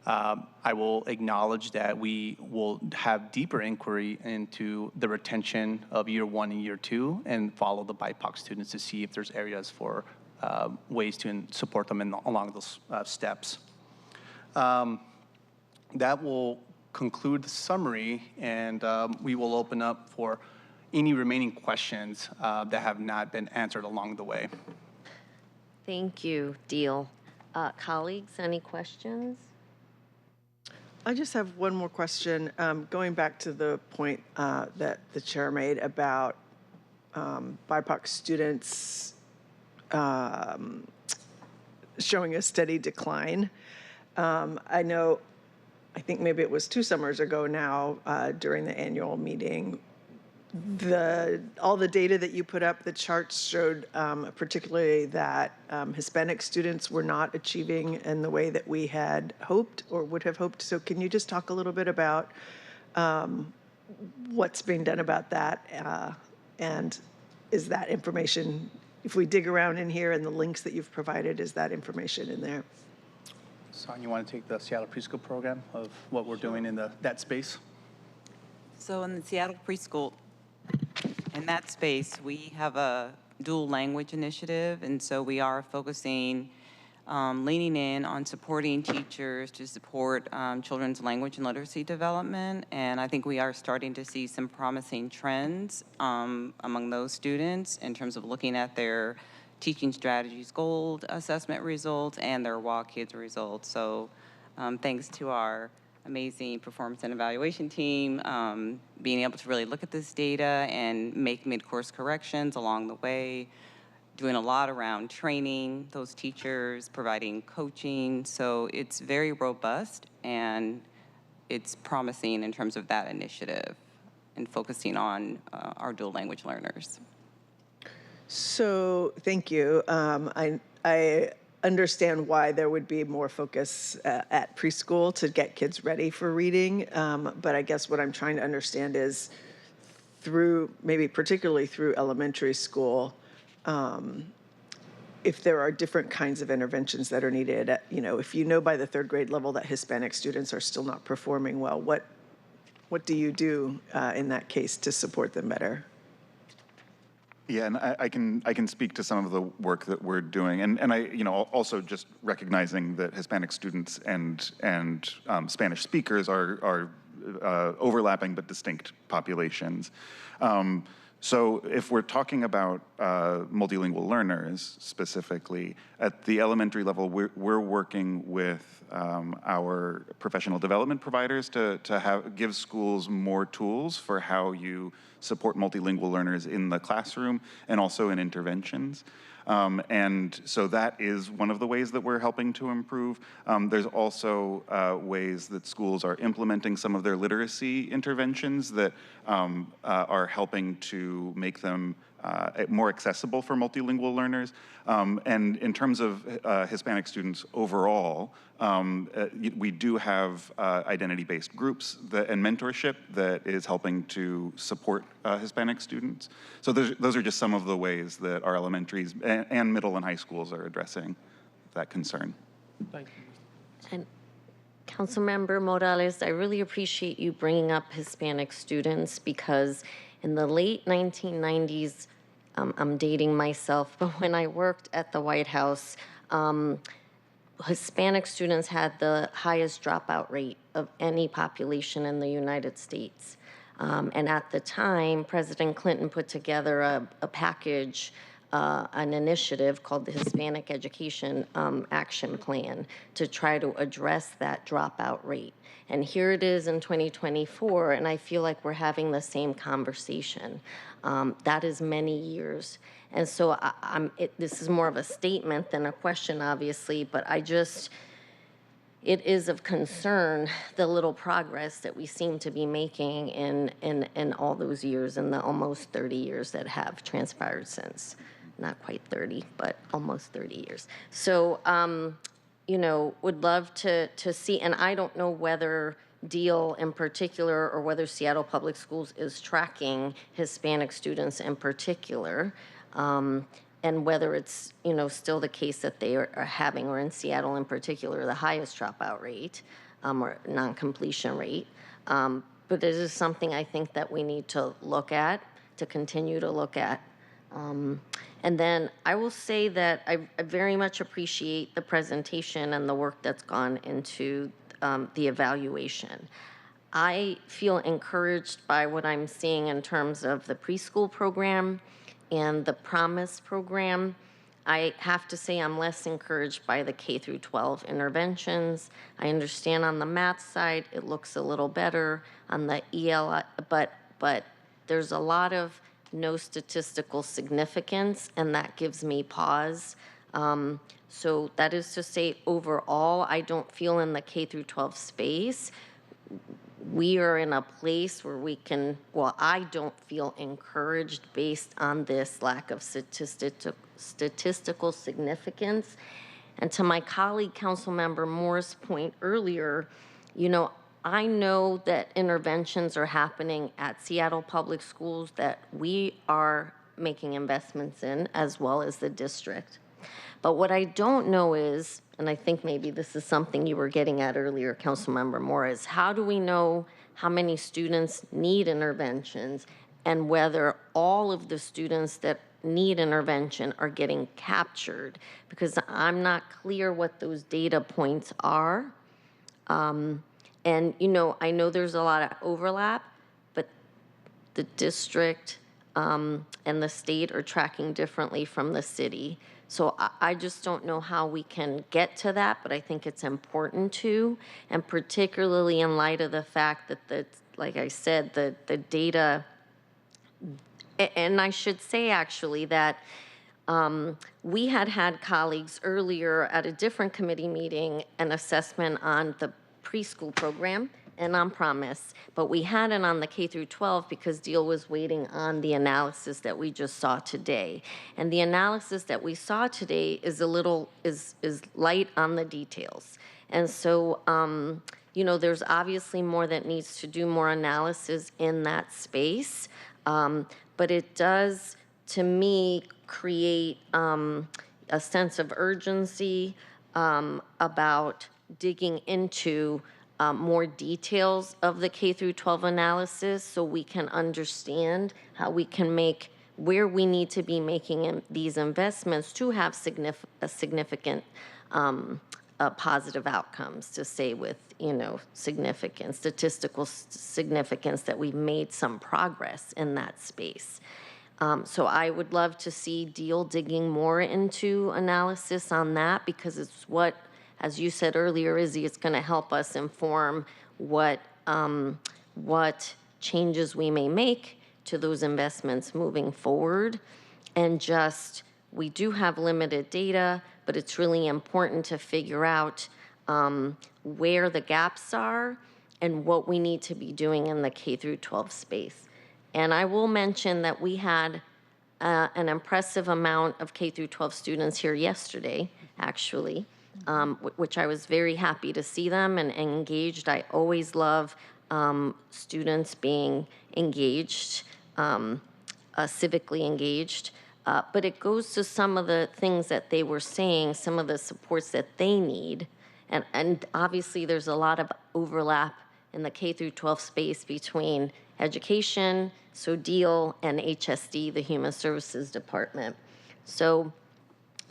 I will acknowledge that we will have deeper inquiry into the retention of year 1 and year 2 and follow the BIPOC students to see if there's areas for ways to support them along those steps. That will conclude the summary, and we will open up for any remaining questions that have not been answered along the way. Thank you, DEEL. Colleagues, any questions? I just have one more question. Going back to the point that the chair made about BIPOC students showing a steady decline. I think maybe it was 2 summers ago now during the annual meeting, all the data that you put up, the charts showed particularly that Hispanic students were not achieving in the way that we had hoped or would have hoped. So can you just talk a little bit about what's being done about that? And is that information, if we dig around in here and the links that you've provided, is that information in there? Son, you want to take the Seattle Preschool program of what we're doing in that space? So in the Seattle Preschool, in that space, we have a dual language initiative, and so we are focusing, leaning in on supporting teachers to support children's language and literacy development, and I think we are starting to see some promising trends among those students in terms of looking at their teaching strategies, goal assessment results, and their WA Kids results. So thanks to our amazing performance and evaluation team, being able to really look at this data and make mid-course corrections along the way, doing a lot around training those teachers, providing coaching. So it's very robust and it's promising in terms of that initiative and focusing on our dual language learners. So thank you. I understand why there would be more focus at preschool to get kids ready for reading, but I guess what I'm trying to understand is through, maybe particularly through elementary school, if there are different kinds of interventions that are needed. You know, if you know by the 3rd grade level that Hispanic students are still not performing well, what do you do in that case to support them better? Yeah, and I can speak to some of the work that we're doing, and I, you know, also just recognizing that Hispanic students and Spanish speakers are overlapping but distinct populations. So if we're talking about multilingual learners specifically, at the elementary level, we're working with our professional development providers to give schools more tools for how you support multilingual learners in the classroom and also in interventions. And so that is one of the ways that we're helping to improve. There's also ways that schools are implementing some of their literacy interventions that are helping to make them more accessible for multilingual learners. And in terms of Hispanic students overall, we do have identity-based groups and mentorship that is helping to support Hispanic students. So those are just some of the ways that our elementaries and middle and high schools are addressing that concern. Thank you. And Councilmember Morales, I really appreciate you bringing up Hispanic students because in the late 1990s, I'm dating myself, but when I worked at the White House, Hispanic students had the highest dropout rate of any population in the United States. And at the time, President Clinton put together a package an initiative called the Hispanic Education Action Plan to try to address that dropout rate. And here it is in 2024, and I feel like we're having the same conversation. That is many years. And so this is more of a statement than a question, obviously, but it is of concern, the little progress that we seem to be making in all those years, in the almost 30 years that have transpired since. Not quite 30, but almost 30 years. So, would love to see, and I don't know whether DEEL in particular or whether Seattle Public Schools is tracking Hispanic students in particular, and whether it's, still the case that they are having, or in Seattle in particular, the highest dropout rate or non-completion rate. But it is something I think that we need to look at, to continue to look at. And then I will say that I very much appreciate the presentation and the work that's gone into the evaluation. I feel encouraged by what I'm seeing in terms of the preschool program and the Promise program. I have to say I'm less encouraged by the K through 12 interventions. I understand on the math side it looks a little better, on the EL, but there's a lot of no statistical significance, and that gives me pause. So that is to say, overall, I don't feel in the K through 12 space we are in a place where we can, well, I don't feel encouraged based on this lack of statistical significance. And to my colleague, Councilmember Moore's point earlier, I know that interventions are happening at Seattle Public Schools that we are making investments in, as well as the district. But what I don't know is, and I think maybe this is something you were getting at earlier, Councilmember Moore, is how do we know how many students need interventions and whether all of the students that need intervention are getting captured? Because I'm not clear what those data points are. And, I know there's a lot of overlap, but the district and the state are tracking differently from the city. So I just don't know how we can get to that, but I think it's important to, and particularly in light of the fact that like I said, the data, and I should say actually that we had colleagues earlier at a different committee meeting an assessment on the preschool program and on Promise, but we had it on the K through 12 because DEEL was waiting on the analysis that we just saw today. And the analysis that we saw today is is light on the details. And so, there's obviously more that needs to do more analysis in that space, but it does, to me, create a sense of urgency about digging into more details of the K through 12 analysis so we can understand how we can make where we need to be making these investments to have significant positive outcomes, to say with, significant statistical significance that we've made some progress in that space. So I would love to see DEEL digging more into analysis on that, because it's what, as you said earlier, Izzy, it's going to help us inform what changes we may make to those investments moving forward. And we do have limited data, but it's really important to figure out where the gaps are and what we need to be doing in the K through 12 space. And I will mention that we had an impressive amount of K through 12 students here yesterday, actually. Which I was very happy to see them and engaged. I always love students being engaged, civically engaged. But it goes to some of the things that they were saying, some of the supports that they need. And obviously there's a lot of overlap in the K through 12 space between education, so DEEL, and HSD, the Human Services Department. So,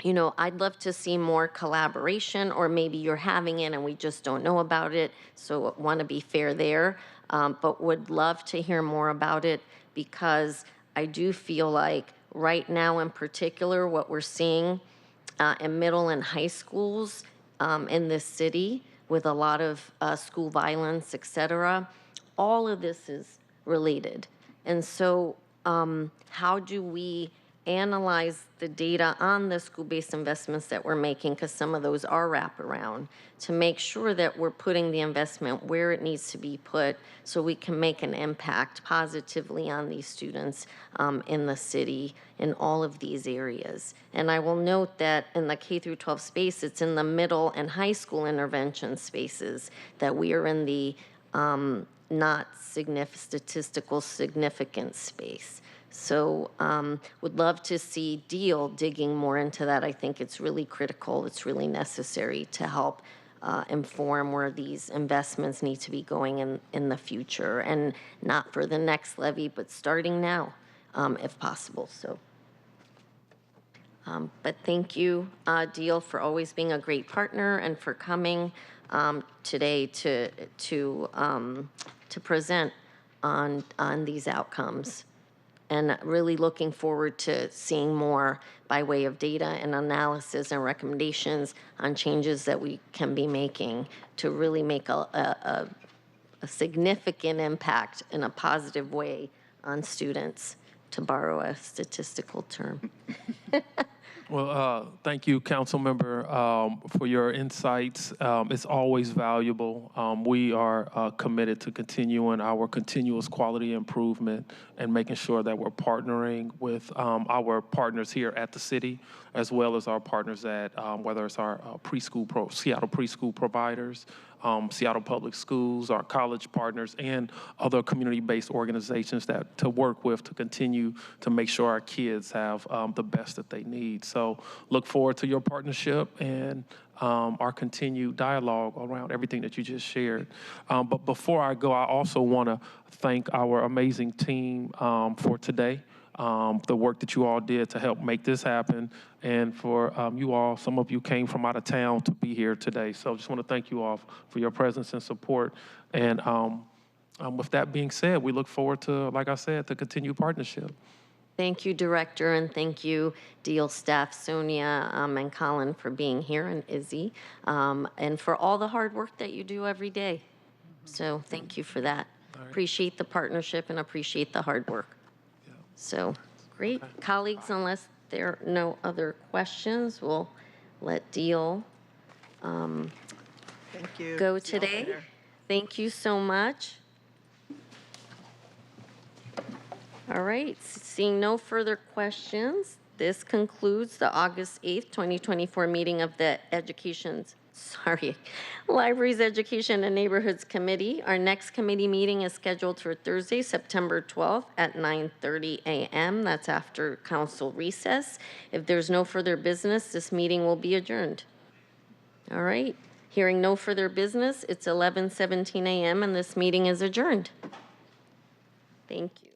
I'd love to see more collaboration, or maybe you're having it and we just don't know about it, so want to be fair there, but would love to hear more about it, because I do feel like right now in particular, what we're seeing in middle and high schools in this city with a lot of school violence, et cetera, all of this is related. And so how do we analyze the data on the school-based investments that we're making, because some of those are wraparound, to make sure that we're putting the investment where it needs to be put so we can make an impact positively on these students in the city in all of these areas. And I will note that in the K through 12 space, it's in the middle and high school intervention spaces that we are in the not statistical significance space. So would love to see DEEL digging more into that. I think it's really critical. It's really necessary to help inform where these investments need to be going in the future, and not for the next levy, but starting now, if possible. So, but thank you, DEEL, for always being a great partner and for coming today to present on these outcomes. And really looking forward to seeing more by way of data and analysis and recommendations on changes that we can be making to really make a significant impact in a positive way on students, to borrow a statistical term. Well, thank you, Councilmember, for your insights. It's always valuable. We are committed to continuing our continuous quality improvement and making sure that we're partnering with our partners here at the city, as well as our partners at, whether it's our Seattle preschool providers, Seattle Public Schools, our college partners, and other community-based organizations that to work with to continue to make sure our kids have the best that they need. So look forward to your partnership and our continued dialogue around everything that you just shared. But before I go, I also want to thank our amazing team for today. The work that you all did to help make this happen, and for you all, some of you came from out of town to be here today. So just want to thank you all for your presence and support. And with that being said, we look forward to, like I said, the continued partnership. Thank you, Director, and thank you, DEEL staff, Sonia and Colin, for being here, and Izzy, and for all the hard work that you do every day. So thank you for that. Right. Appreciate the partnership and appreciate the hard work. So, great. Okay. Colleagues, unless there are no other questions, we'll let DEEL go today. Thank you so much. All right, seeing no further questions, this concludes the August 8th, 2024 meeting of the Libraries, Education, and Neighborhoods Committee. Our next committee meeting is scheduled for Thursday, September 12th at 9:30 a.m. That's after council recess. If there's no further business, this meeting will be adjourned. All right, hearing no further business, it's 11:17 a.m. and this meeting is adjourned. Thank you.